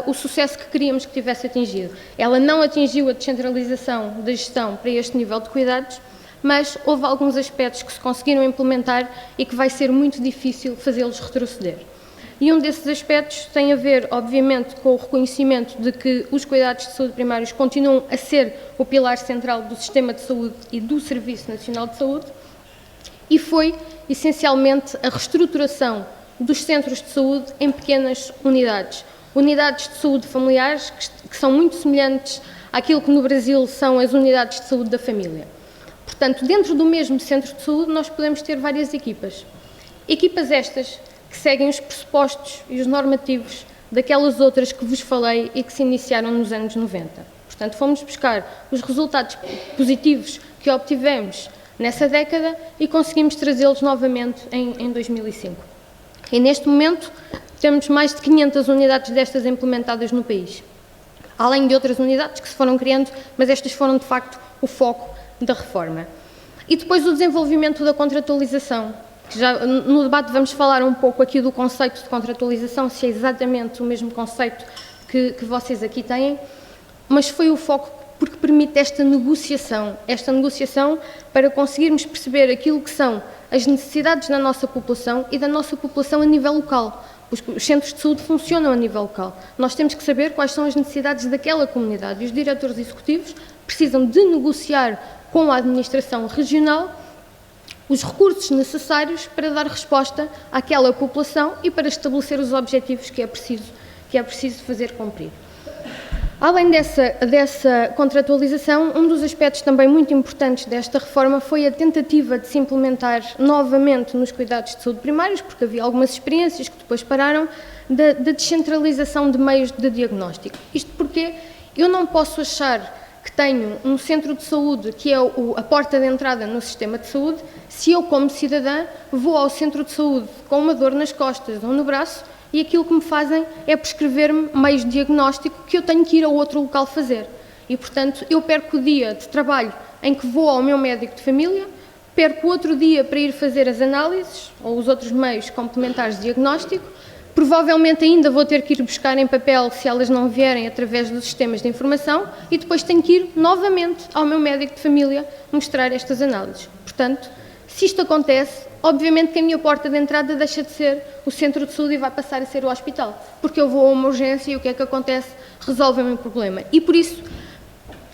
o sucesso que queríamos que tivesse atingido. Ela não atingiu a descentralização da gestão para este nível de cuidados, mas houve alguns aspectos que se conseguiram implementar e que vai ser muito difícil fazê-los retroceder. E um desses aspectos tem a ver, obviamente, com o reconhecimento de que os cuidados de saúde primários continuam a ser o pilar central do sistema de saúde e do Serviço Nacional de Saúde, e foi, essencialmente, a reestruturação dos centros de saúde em pequenas unidades. Unidades de saúde familiares que são muito semelhantes àquilo que no Brasil são as unidades de saúde da família. Portanto, dentro do mesmo centro de saúde, nós podemos ter várias equipas. Equipas estas que seguem os pressupostos e os normativos daquelas outras que vos falei e que se iniciaram nos anos 90. Portanto, fomos buscar os resultados positivos que obtivemos nessa década e conseguimos trazê-los novamente em 2005. E neste momento temos mais de 500 unidades destas implementadas no país, além de outras unidades que se foram criando, mas estas foram de facto o foco da reforma. E depois o desenvolvimento da contratualização, que já no debate vamos falar um pouco aqui do conceito de contratualização, se é exatamente o mesmo conceito que vocês aqui têm, mas foi o foco porque permite esta negociação para conseguirmos perceber aquilo que são as necessidades da nossa população e da nossa população a nível local. Os centros de saúde funcionam a nível local. Nós temos que saber quais são as necessidades daquela comunidade e os diretores executivos precisam de negociar com a administração regional os recursos necessários para dar resposta àquela população e para estabelecer os objetivos que é preciso fazer cumprir. Além dessa contratualização, um dos aspectos também muito importantes desta reforma foi a tentativa de se implementar novamente nos cuidados de saúde primários, porque havia algumas experiências que depois pararam, da descentralização de meios de diagnóstico. Isto porque eu não posso achar que tenho um centro de saúde que é a porta de entrada no sistema de saúde, se eu, como cidadã, vou ao centro de saúde com uma dor nas costas ou no braço e aquilo que me fazem é prescrever-me meios de diagnóstico que eu tenho que ir a outro local fazer. E, portanto, eu perco o dia de trabalho em que vou ao meu médico de família, perco outro dia para ir fazer as análises ou os outros meios complementares de diagnóstico, provavelmente ainda vou ter que ir buscar em papel se elas não vierem através dos sistemas de informação e depois tenho que ir novamente ao meu médico de família mostrar estas análises. Portanto, se isto acontece, obviamente que a minha porta de entrada deixa de ser o centro de saúde e vai passar a ser o hospital, porque eu vou a uma urgência e o que é que acontece? Resolvem o problema. E por isso,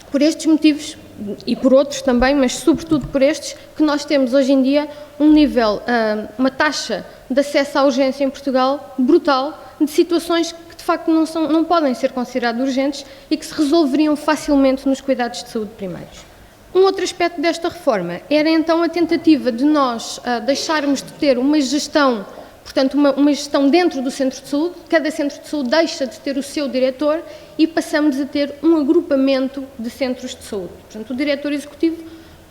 por estes motivos, e por outros também, mas sobretudo por estes, que nós temos hoje em dia um nível, uma taxa de acesso à urgência em Portugal brutal, de situações que de facto não podem ser consideradas urgentes e que se resolveriam facilmente nos cuidados de saúde primários. Um outro aspecto desta reforma era então a tentativa de nós deixarmos de ter uma gestão, portanto uma gestão dentro do centro de saúde, cada centro de saúde deixa de ter o seu diretor e passamos a ter um agrupamento de centros de saúde. Portanto, o diretor executivo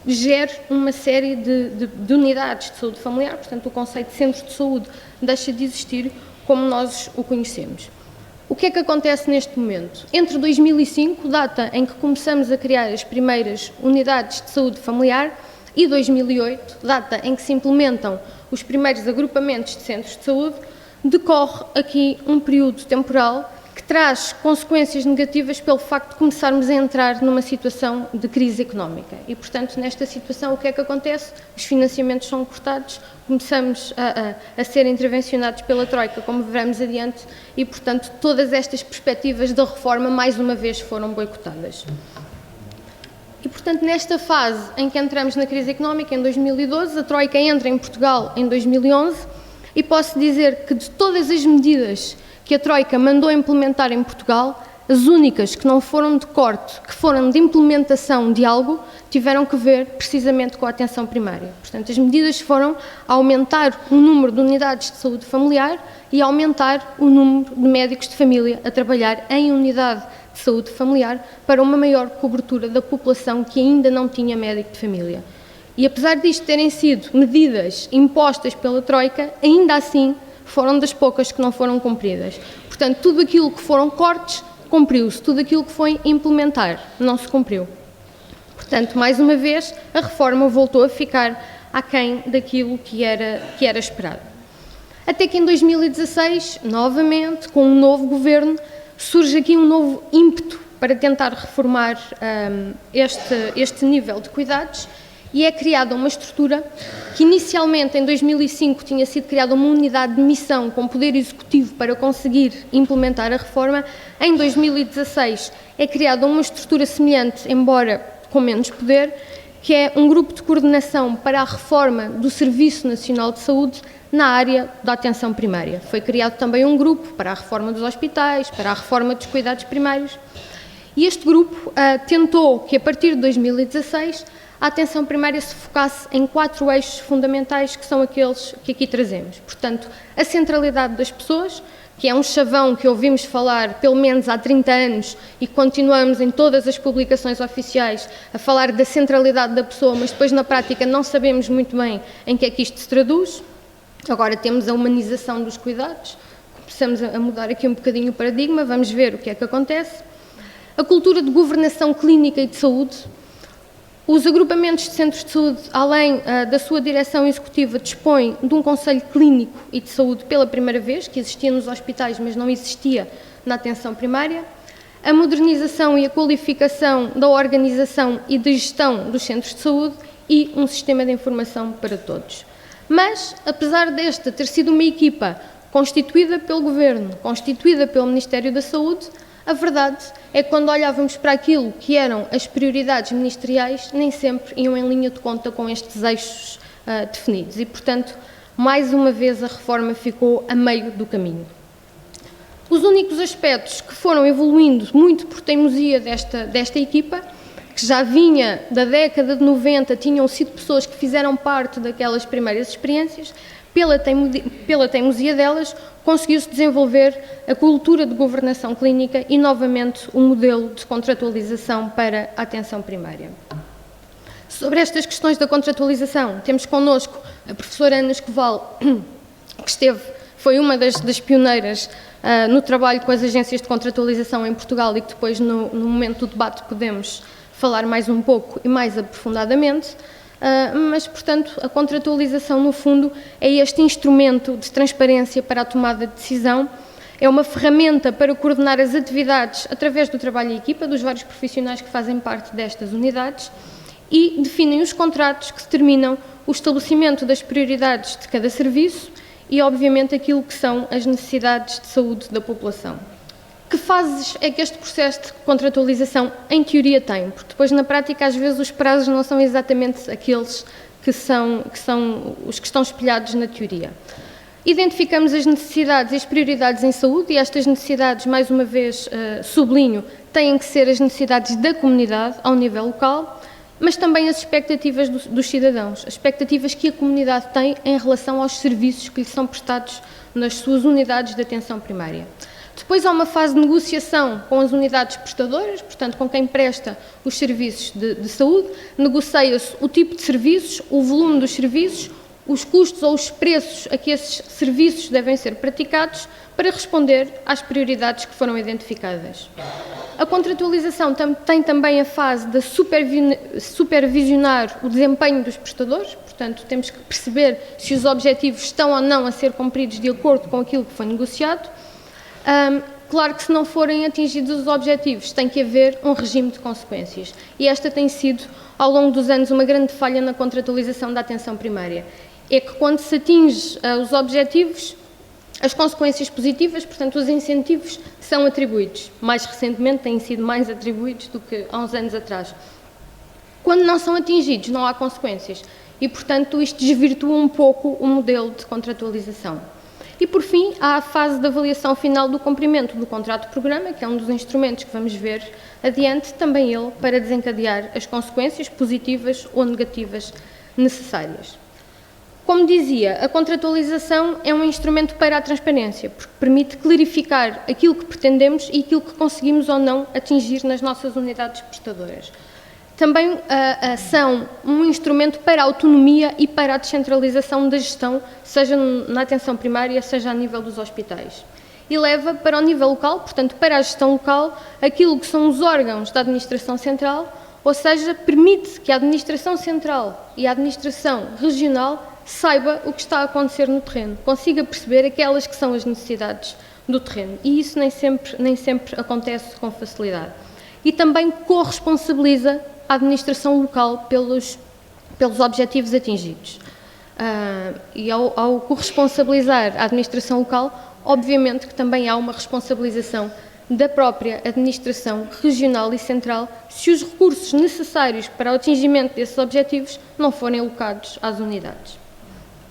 gera uma série de unidades de saúde familiar, portanto o conceito de centro de saúde deixa de existir como nós o conhecemos. O que é que acontece neste momento? Entre 2005, data em que começamos a criar as primeiras unidades de saúde familiar, e 2008, data em que se implementam os primeiros agrupamentos de centros de saúde, decorre aqui um período temporal que traz consequências negativas pelo facto de começarmos a entrar numa situação de crise económica. E, portanto, nesta situação, o que é que acontece? Os financiamentos são cortados, começamos a ser intervencionados pela Troika, como veremos adiante, e, portanto, todas estas perspectivas da reforma, mais uma vez, foram boicotadas. E, portanto, nesta fase em que entramos na crise económica, em 2012, a Troika entra em Portugal em 2011, e posso dizer que de todas as medidas que a Troika mandou implementar em Portugal, as únicas que não foram de corte, que foram de implementação de algo, tiveram que ver precisamente com a atenção primária. Portanto, as medidas foram aumentar o número de unidades de saúde familiar e aumentar o número de médicos de família a trabalhar em unidade de saúde familiar para uma maior cobertura da população que ainda não tinha médico de família. E apesar disto terem sido medidas impostas pela Troika, ainda assim foram das poucas que não foram cumpridas. Portanto, tudo aquilo que foram cortes, cumpriu-se. Tudo aquilo que foi implementar, não se cumpriu. Portanto, mais uma vez, a reforma voltou a ficar aquém daquilo que era esperado. Até que em 2016, novamente, com um novo governo, surge aqui um novo ímpeto para tentar reformar este nível de cuidados e é criada uma estrutura que inicialmente em 2005 tinha sido criada uma unidade de missão com poder executivo para conseguir implementar a reforma. Em 2016 é criada uma estrutura semelhante, embora com menos poder, que é um grupo de coordenação para a reforma do Serviço Nacional de Saúde na área da atenção primária. Foi criado também um grupo para a reforma dos hospitais, para a reforma dos cuidados primários. E este grupo tentou que, a partir de 2016, a atenção primária se focasse em 4 eixos fundamentais, que são aqueles que aqui trazemos. Portanto, a centralidade das pessoas, que é um chavão que ouvimos falar pelo menos há 30 anos e continuamos em todas as publicações oficiais a falar da centralidade da pessoa, mas depois na prática não sabemos muito bem em que é que isto se traduz. Agora temos a humanização dos cuidados, começamos a mudar aqui um bocadinho o paradigma, vamos ver o que é que acontece. A cultura de governação clínica e de saúde. Os agrupamentos de centros de saúde, além da sua direção executiva, dispõem de um conselho clínico e de saúde pela primeira vez, que existia nos hospitais, mas não existia na atenção primária. A modernização e a qualificação da organização e da gestão dos centros de saúde e um sistema de informação para todos. Mas, apesar desta ter sido uma equipa constituída pelo Governo, constituída pelo Ministério da Saúde, a verdade é que quando olhávamos para aquilo que eram as prioridades ministeriais, nem sempre iam em linha de conta com estes eixos definidos e, portanto, mais uma vez a reforma ficou a meio do caminho. Os únicos aspectos que foram evoluindo muito por teimosia desta equipa, que já vinha da década de 90, tinham sido pessoas que fizeram parte daquelas primeiras experiências, pela teimosia delas, conseguiu-se desenvolver a cultura de governação clínica e, novamente, o modelo de contratualização para a atenção primária. Sobre estas questões da contratualização, temos connosco a professora Ana Escoval, que foi uma das pioneiras no trabalho com as agências de contratualização em Portugal e que depois, no momento do debate, podemos falar mais um pouco e mais aprofundadamente. Mas, portanto, a contratualização, no fundo, é este instrumento de transparência para a tomada de decisão, é uma ferramenta para coordenar as atividades através do trabalho em equipa dos vários profissionais que fazem parte destas unidades e definem os contratos que determinam o estabelecimento das prioridades de cada serviço e, obviamente, aquilo que são as necessidades de saúde da população. Que fases é que este processo de contratualização, em teoria, tem? Porque depois, na prática, às vezes os prazos não são exatamente aqueles que são os que estão espelhados na teoria. Identificamos as necessidades e as prioridades em saúde e estas necessidades, mais uma vez, sublinho, têm que ser as necessidades da comunidade ao nível local, mas também as expectativas dos cidadãos, as expectativas que a comunidade tem em relação aos serviços que lhe são prestados nas suas unidades de atenção primária. Depois há uma fase de negociação com as unidades prestadoras, portanto, com quem presta os serviços de saúde, negocia-se o tipo de serviços, o volume dos serviços, os custos ou os preços a que esses serviços devem ser praticados para responder às prioridades que foram identificadas. A contratualização tem também a fase de supervisionar o desempenho dos prestadores, portanto, temos que perceber se os objetivos estão ou não a ser cumpridos de acordo com aquilo que foi negociado. Claro que se não forem atingidos os objetivos, tem que haver um regime de consequências. E esta tem sido, ao longo dos anos, uma grande falha na contratualização da atenção primária. É que quando se atinge os objetivos, as consequências positivas, portanto, os incentivos, são atribuídos. Mais recentemente têm sido mais atribuídos do que há uns anos atrás. Quando não são atingidos, não há consequências. E, portanto, isto desvirtua um pouco o modelo de contratualização. E, por fim, há a fase de avaliação final do cumprimento do contrato-programa, que é um dos instrumentos que vamos ver adiante, também ele para desencadear as consequências positivas ou negativas necessárias. Como dizia, a contratualização é um instrumento para a transparência, porque permite clarificar aquilo que pretendemos e aquilo que conseguimos ou não atingir nas nossas unidades prestadoras. também são um instrumento para a autonomia e para a descentralização da gestão, seja na atenção primária, seja a nível dos hospitais. E leva para o nível local, portanto, para a gestão local, aquilo que são os órgãos da administração central, ou seja, permite que a administração central e a administração regional saiba o que está a acontecer no terreno, consiga perceber aquelas que são as necessidades do terreno. E isso nem sempre acontece com facilidade. E também corresponsabiliza a administração local pelos objetivos atingidos. E ao corresponsabilizar a administração local, obviamente que também há uma responsabilização da própria administração regional e central se os recursos necessários para o atingimento desses objetivos não forem alocados às unidades.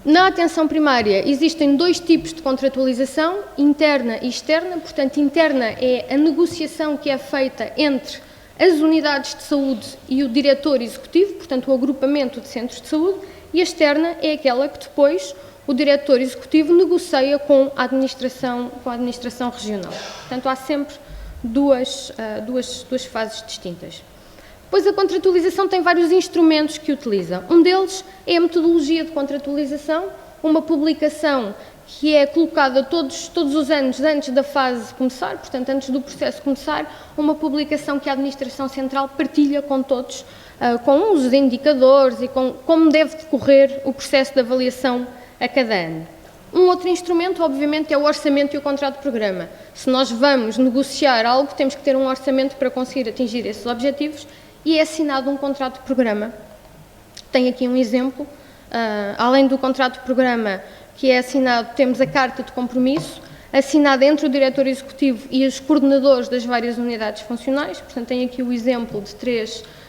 Na atenção primária existem dois tipos de contratualização, interna e externa. Portanto, interna é a negociação que é feita entre as unidades de saúde e o diretor executivo, portanto, o agrupamento de centros de saúde, e a externa é aquela que depois o diretor executivo negocia com a administração regional. Portanto, há sempre duas fases distintas. Depois, a contratualização tem vários instrumentos que utiliza. Um deles é a metodologia de contratualização, uma publicação que é colocada todos os anos antes da fase começar, portanto, antes do processo começar, uma publicação que a Administração Central partilha com todos, com os indicadores e com como deve decorrer o processo de avaliação a cada ano. Um outro instrumento, obviamente, é o orçamento e o contrato de programa. Se nós vamos negociar algo, temos que ter um orçamento para conseguir atingir esses objetivos e é assinado um contrato de programa. Tenho aqui um exemplo. Além do contrato de programa que é assinado, temos a carta de compromisso, assinada entre o diretor executivo e os coordenadores das várias unidades funcionais. Portanto, tenho aqui o exemplo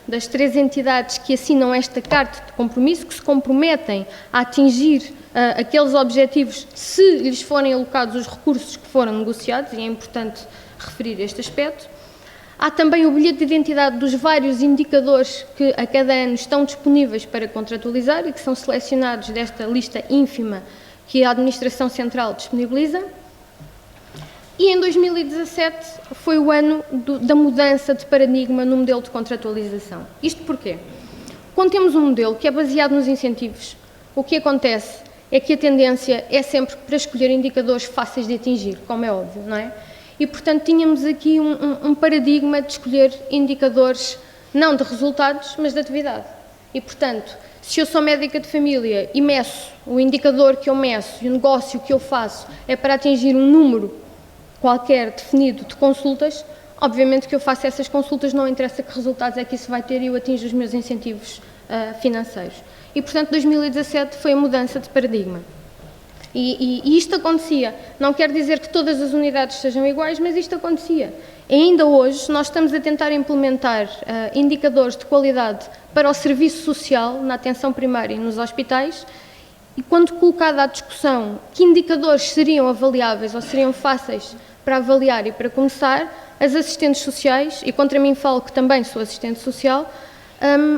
das três entidades que assinam esta carta de compromisso, que se comprometem a atingir aqueles objetivos se lhes forem alocados os recursos que foram negociados, e é importante referir este aspecto. Há também o bilhete de identidade dos vários indicadores que a cada ano estão disponíveis para contratualizar e que são selecionados desta lista ínfima que a Administração Central disponibiliza. E em 2017 foi o ano da mudança de paradigma no modelo de contratualização. Isto porquê? Quando temos um modelo que é baseado nos incentivos, o que acontece é que a tendência é sempre para escolher indicadores fáceis de atingir, como é óbvio, não é? E, portanto, tínhamos aqui um paradigma de escolher indicadores não de resultados, mas de atividade. E, portanto, se eu sou médica de família e meço, o indicador que eu meço e o negócio que eu faço é para atingir um número qualquer definido de consultas, obviamente que eu faço essas consultas, não interessa que resultados é que isso vai ter e eu atinjo os meus incentivos financeiros. E, portanto, 2017 foi a mudança de paradigma. E isto acontecia, não quer dizer que todas as unidades sejam iguais, mas isto acontecia. E ainda hoje nós estamos a tentar implementar indicadores de qualidade para o serviço social na atenção primária e nos hospitais, e quando colocada à discussão que indicadores seriam avaliáveis ou seriam fáceis para avaliar e para começar, as assistentes sociais, e contra mim falo que também sou assistente social,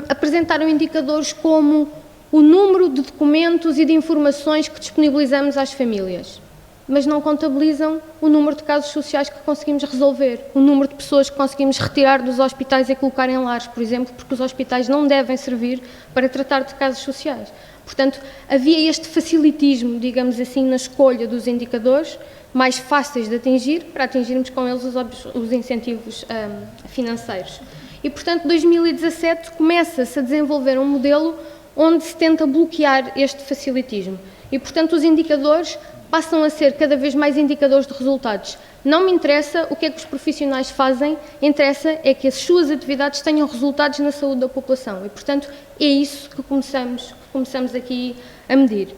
apresentaram indicadores como o número de documentos e de informações que disponibilizamos às famílias, mas não contabilizam o número de casos sociais que conseguimos resolver, o número de pessoas que conseguimos retirar dos hospitais e colocar em lares, por exemplo, porque os hospitais não devem servir para tratar de casos sociais. Portanto, havia este facilitismo, digamos assim, na escolha dos indicadores mais fáceis de atingir, para atingirmos com eles os incentivos financeiros. E, portanto, 2017 começa-se a desenvolver um modelo onde se tenta bloquear este facilitismo. E, portanto, os indicadores passam a ser cada vez mais indicadores de resultados. Não me interessa o que é que os profissionais fazem, interessa é que as suas atividades tenham resultados na saúde da população. E, portanto, é isso que começamos aqui a medir.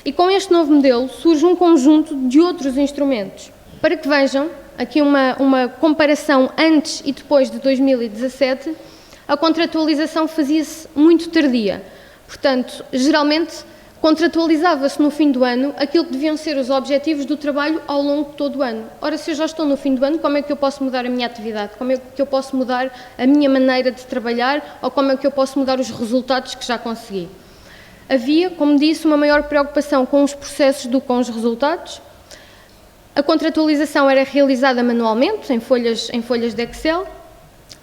E com este novo modelo surge um conjunto de outros instrumentos. Para que vejam, aqui uma comparação antes e depois de 2017, a contratualização fazia-se muito tardia. Portanto, geralmente, contratualizava-se no fim do ano aquilo que deviam ser os objetivos do trabalho ao longo de todo o ano. Ora, se eu já estou no fim do ano, como é que eu posso mudar a minha atividade? Como é que eu posso mudar a minha maneira de trabalhar? Ou como é que eu posso mudar os resultados que já consegui? Havia, como disse, uma maior preocupação com os processos do que com os resultados. A contratualização era realizada manualmente, em folhas de Excel,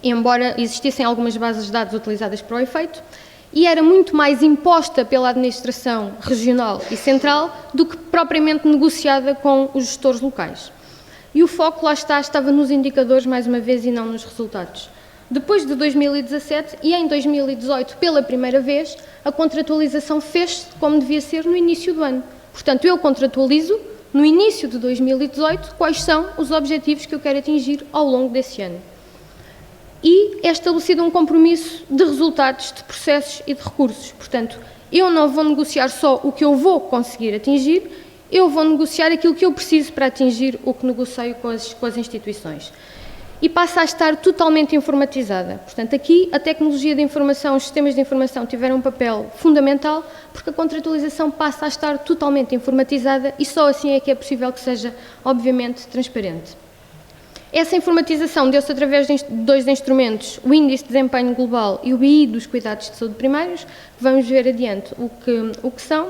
embora existissem algumas bases de dados utilizadas para o efeito, e era muito mais imposta pela administração regional e central do que propriamente negociada com os gestores locais. E o foco, lá está, estava nos indicadores, mais uma vez, e não nos resultados. Depois de 2017 e em 2018, pela primeira vez, a contratualização fez-se como devia ser no início do ano. Portanto, eu contratualizo, no início de 2018, quais são os objetivos que eu quero atingir ao longo desse ano. E é estabelecido um compromisso de resultados, de processos e de recursos. Portanto, eu não vou negociar só o que eu vou conseguir atingir, eu vou negociar aquilo que eu preciso para atingir o que negocio com as instituições. E passa a estar totalmente informatizada. Portanto, aqui a tecnologia de informação, os sistemas de informação tiveram um papel fundamental, porque a contratualização passa a estar totalmente informatizada e só assim é que é possível que seja, obviamente, transparente. Essa informatização deu-se através de dois instrumentos, o Índice de Desempenho Global e o BI dos Cuidados de Saúde Primários, que vamos ver adiante o que são,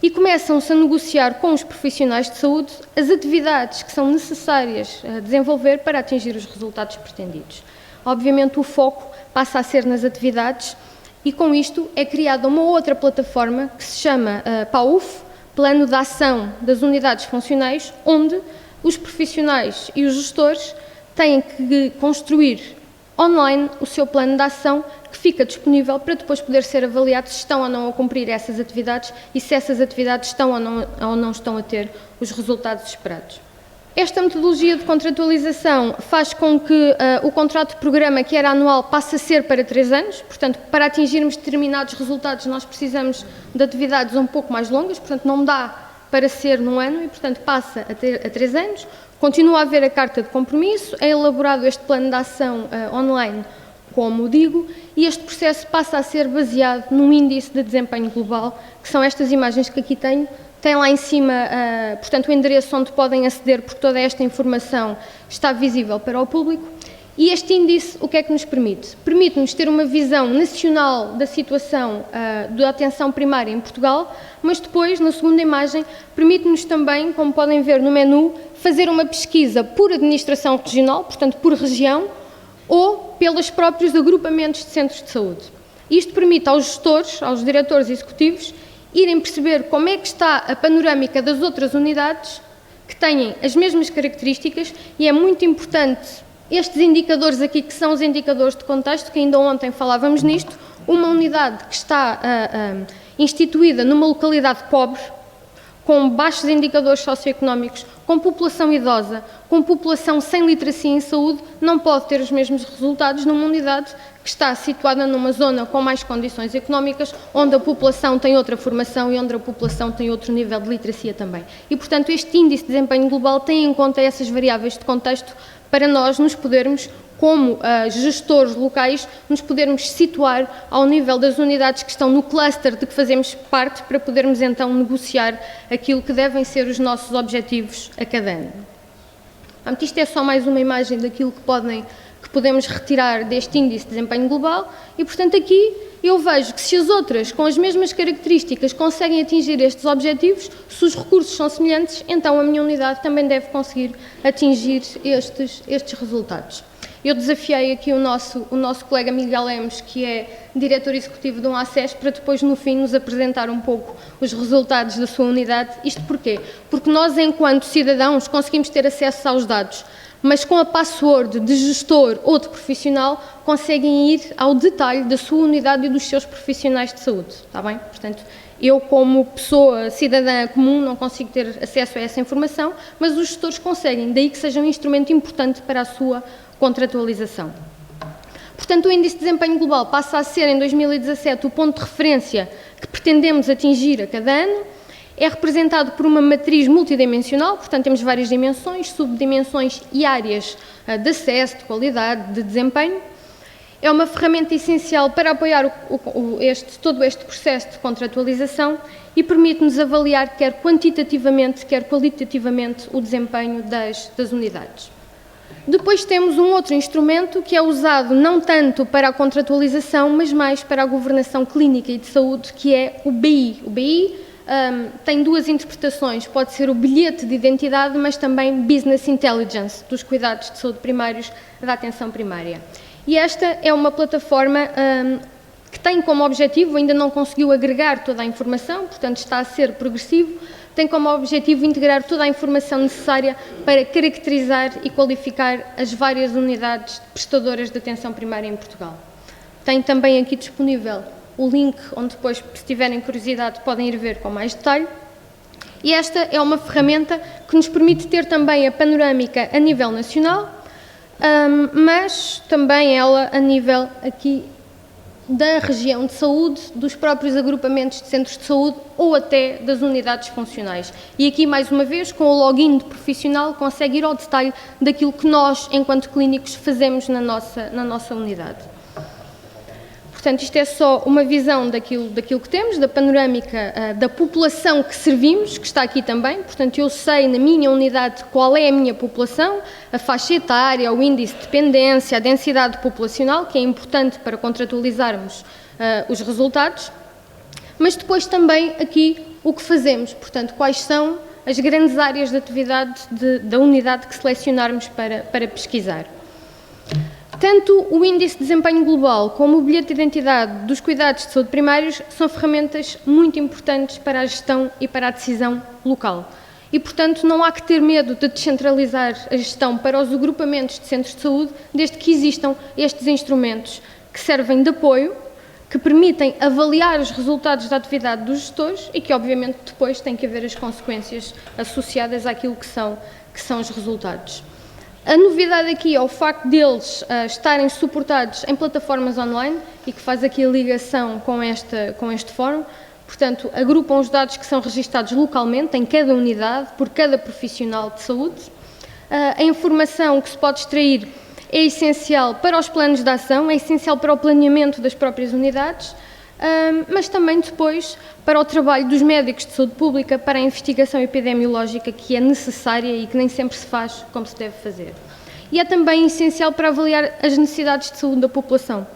e começam-se a negociar com os profissionais de saúde as atividades que são necessárias a desenvolver para atingir os resultados pretendidos. Obviamente o foco passa a ser nas atividades e com isto é criada uma outra plataforma que se chama PAUF, Plano de Ação das Unidades Funcionais, onde os profissionais e os gestores têm que construir online o seu plano de ação que fica disponível para depois poder ser avaliado se estão ou não a cumprir essas atividades e se essas atividades estão ou não estão a ter os resultados esperados. Esta metodologia de contratualização faz com que o contrato de programa, que era anual, passe a ser para 3 anos, portanto, para atingirmos determinados resultados nós precisamos de atividades um pouco mais longas, portanto, não dá para ser num ano e, portanto, passa a 3 anos. Continua a haver a carta de compromisso, é elaborado este plano de ação online, como digo, e este processo passa a ser baseado num índice de desempenho global, que são estas imagens que aqui tenho. Tem lá em cima, portanto, o endereço onde podem aceder, porque toda esta informação está visível para o público. E este índice, o que é que nos permite? Permite-nos ter uma visão nacional da situação da atenção primária em Portugal, mas depois, na segunda imagem, permite-nos também, como podem ver no menu, fazer uma pesquisa por administração regional, portanto, por região, ou pelos próprios agrupamentos de centros de saúde. Isto permite aos gestores, aos diretores executivos, irem perceber como é que está a panorâmica das outras unidades que têm as mesmas características e é muito importante estes indicadores aqui, que são os indicadores de contexto, que ainda ontem falávamos nisto, uma unidade que está instituída numa localidade pobre, com baixos indicadores socioeconómicos, com população idosa, com população sem literacia em saúde, não pode ter os mesmos resultados numa unidade que está situada numa zona com mais condições económicas, onde a população tem outra formação e onde a população tem outro nível de literacia também. E, portanto, este índice de desempenho global tem em conta essas variáveis de contexto para nós nos podermos, como gestores locais, nos podermos situar ao nível das unidades que estão no cluster de que fazemos parte, para podermos então negociar aquilo que devem ser os nossos objetivos a cada ano. Portanto, isto é só mais uma imagem daquilo que podemos retirar deste índice de desempenho global e, portanto, aqui eu vejo que se as outras, com as mesmas características, conseguem atingir estes objetivos, se os recursos são semelhantes, então a minha unidade também deve conseguir atingir estes resultados. Eu desafiei aqui o nosso colega Miguel Lemos, que é diretor executivo de um ACES, para depois, no fim, nos apresentar um pouco os resultados da sua unidade. Isto porquê? Porque nós, enquanto cidadãos, conseguimos ter acesso aos dados, mas com a password de gestor ou de profissional, conseguem ir ao detalhe da sua unidade e dos seus profissionais de saúde, está bem? Portanto, eu, como pessoa cidadã comum, não consigo ter acesso a essa informação, mas os gestores conseguem, daí que seja um instrumento importante para a sua contratualização. Portanto, o Índice de Desempenho Global passa a ser, em 2017, o ponto de referência que pretendemos atingir a cada ano. É representado por uma matriz multidimensional, portanto temos várias dimensões, subdimensões e áreas de acesso, de qualidade, de desempenho. É uma ferramenta essencial para apoiar todo este processo de contratualização e permite-nos avaliar quer quantitativamente, quer qualitativamente o desempenho das unidades. Depois temos um outro instrumento que é usado não tanto para a contratualização, mas mais para a governação clínica e de saúde, que é o BI. O BI tem duas interpretações, pode ser o bilhete de identidade, mas também Business Intelligence, dos cuidados de saúde primários, da atenção primária. E esta é uma plataforma que tem como objetivo, ainda não conseguiu agregar toda a informação, portanto está a ser progressivo, tem como objetivo integrar toda a informação necessária para caracterizar e qualificar as várias unidades prestadoras de atenção primária em Portugal. Tem também aqui disponível o link, onde depois, se tiverem curiosidade, podem ir ver com mais detalhe. E esta é uma ferramenta que nos permite ter também a panorâmica a nível nacional, mas também ela a nível aqui da região de saúde, dos próprios agrupamentos de centros de saúde ou até das unidades funcionais. E aqui, mais uma vez, com o login de profissional, consegue ir ao detalhe daquilo que nós, enquanto clínicos, fazemos na nossa unidade. Portanto, isto é só uma visão daquilo que temos, da panorâmica da população que servimos, que está aqui também. Portanto, eu sei na minha unidade qual é a minha população, a faixa etária, o índice de dependência, a densidade populacional, que é importante para contratualizarmos os resultados, mas depois também aqui o que fazemos, portanto, quais são as grandes áreas de atividade da unidade que selecionarmos para pesquisar. Tanto o Índice de Desempenho Global como o Bilhete de Identidade dos Cuidados de Saúde Primários são ferramentas muito importantes para a gestão e para a decisão local. E, portanto, não há que ter medo de descentralizar a gestão para os agrupamentos de centros de saúde, desde que existam estes instrumentos que servem de apoio, que permitem avaliar os resultados da atividade dos gestores e que, obviamente, depois tem que haver as consequências associadas àquilo que são os resultados. A novidade aqui é o facto deles estarem suportados em plataformas online e que faz aqui a ligação com este fórum. Portanto, agrupam os dados que são registados localmente em cada unidade, por cada profissional de saúde. A informação que se pode extrair é essencial para os planos de ação, é essencial para o planeamento das próprias unidades, mas também depois para o trabalho dos médicos de saúde pública, para a investigação epidemiológica que é necessária e que nem sempre se faz como se deve fazer. E é também essencial para avaliar as necessidades de saúde da população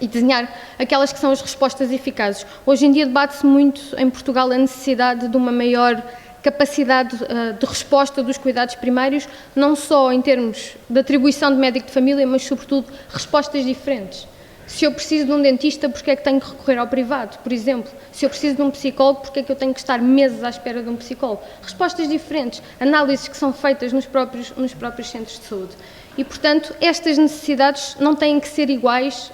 e desenhar aquelas que são as respostas eficazes. Hoje em dia debate-se muito em Portugal a necessidade de uma maior capacidade de resposta dos cuidados primários, não só em termos de atribuição de médico de família, mas sobretudo respostas diferentes. Se eu preciso de um dentista, porque é que tenho que recorrer ao privado, por exemplo? Se eu preciso de um psicólogo, porque é que eu tenho que estar meses à espera de um psicólogo? Respostas diferentes, análises que são feitas nos próprios centros de saúde. E, portanto, estas necessidades não têm que ser iguais,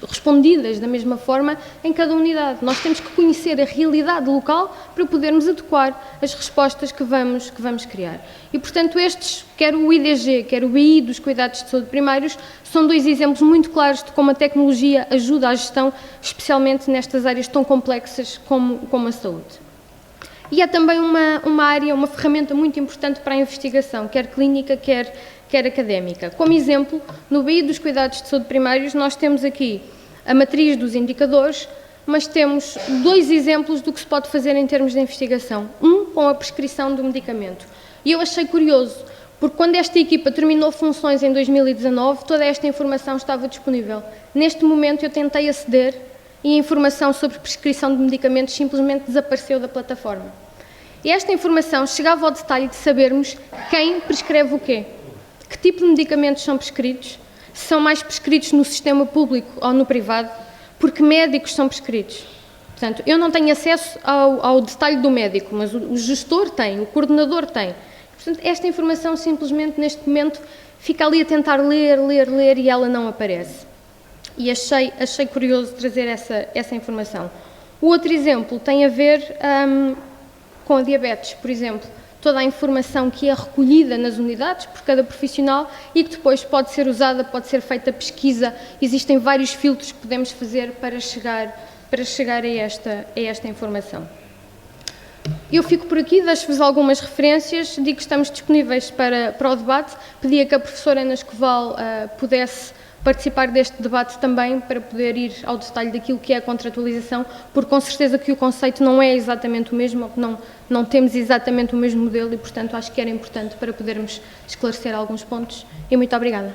respondidas da mesma forma em cada unidade. Nós temos que conhecer a realidade local para podermos adequar as respostas que vamos criar. E, portanto, estes, quer o IDG, quer o BI dos cuidados de saúde primários, são dois exemplos muito claros de como a tecnologia ajuda à gestão, especialmente nestas áreas tão complexas como a saúde. E há também uma área, uma ferramenta muito importante para a investigação, quer clínica, quer académica. Como exemplo, no BI dos cuidados de saúde primários, nós temos aqui a matriz dos indicadores, mas temos dois exemplos do que se pode fazer em termos de investigação. Um, com a prescrição do medicamento. E eu achei curioso, porque quando esta equipa terminou funções em 2019, toda esta informação estava disponível. Neste momento eu tentei aceder e a informação sobre prescrição de medicamentos simplesmente desapareceu da plataforma. E esta informação chegava ao detalhe de sabermos quem prescreve o quê. Que tipo de medicamentos são prescritos? Se são mais prescritos no sistema público ou no privado? Porque médicos são prescritos. Portanto, eu não tenho acesso ao detalhe do médico, mas o gestor tem, o coordenador tem. Portanto, esta informação simplesmente neste momento fica ali a tentar ler e ela não aparece. E achei curioso trazer essa informação. O outro exemplo tem a ver com a diabetes, por exemplo. Toda a informação que é recolhida nas unidades por cada profissional e que depois pode ser usada, pode ser feita pesquisa. Existem vários filtros que podemos fazer para chegar a esta informação. Eu fico por aqui, deixo-vos algumas referências, digo que estamos disponíveis para o debate. Pedia que a professora Ana Escoval pudesse participar deste debate também para poder ir ao detalhe daquilo que é a contratualização, porque com certeza que o conceito não é exatamente o mesmo, ou que não temos exatamente o mesmo modelo e, portanto, acho que era importante para podermos esclarecer alguns pontos. E muito obrigada.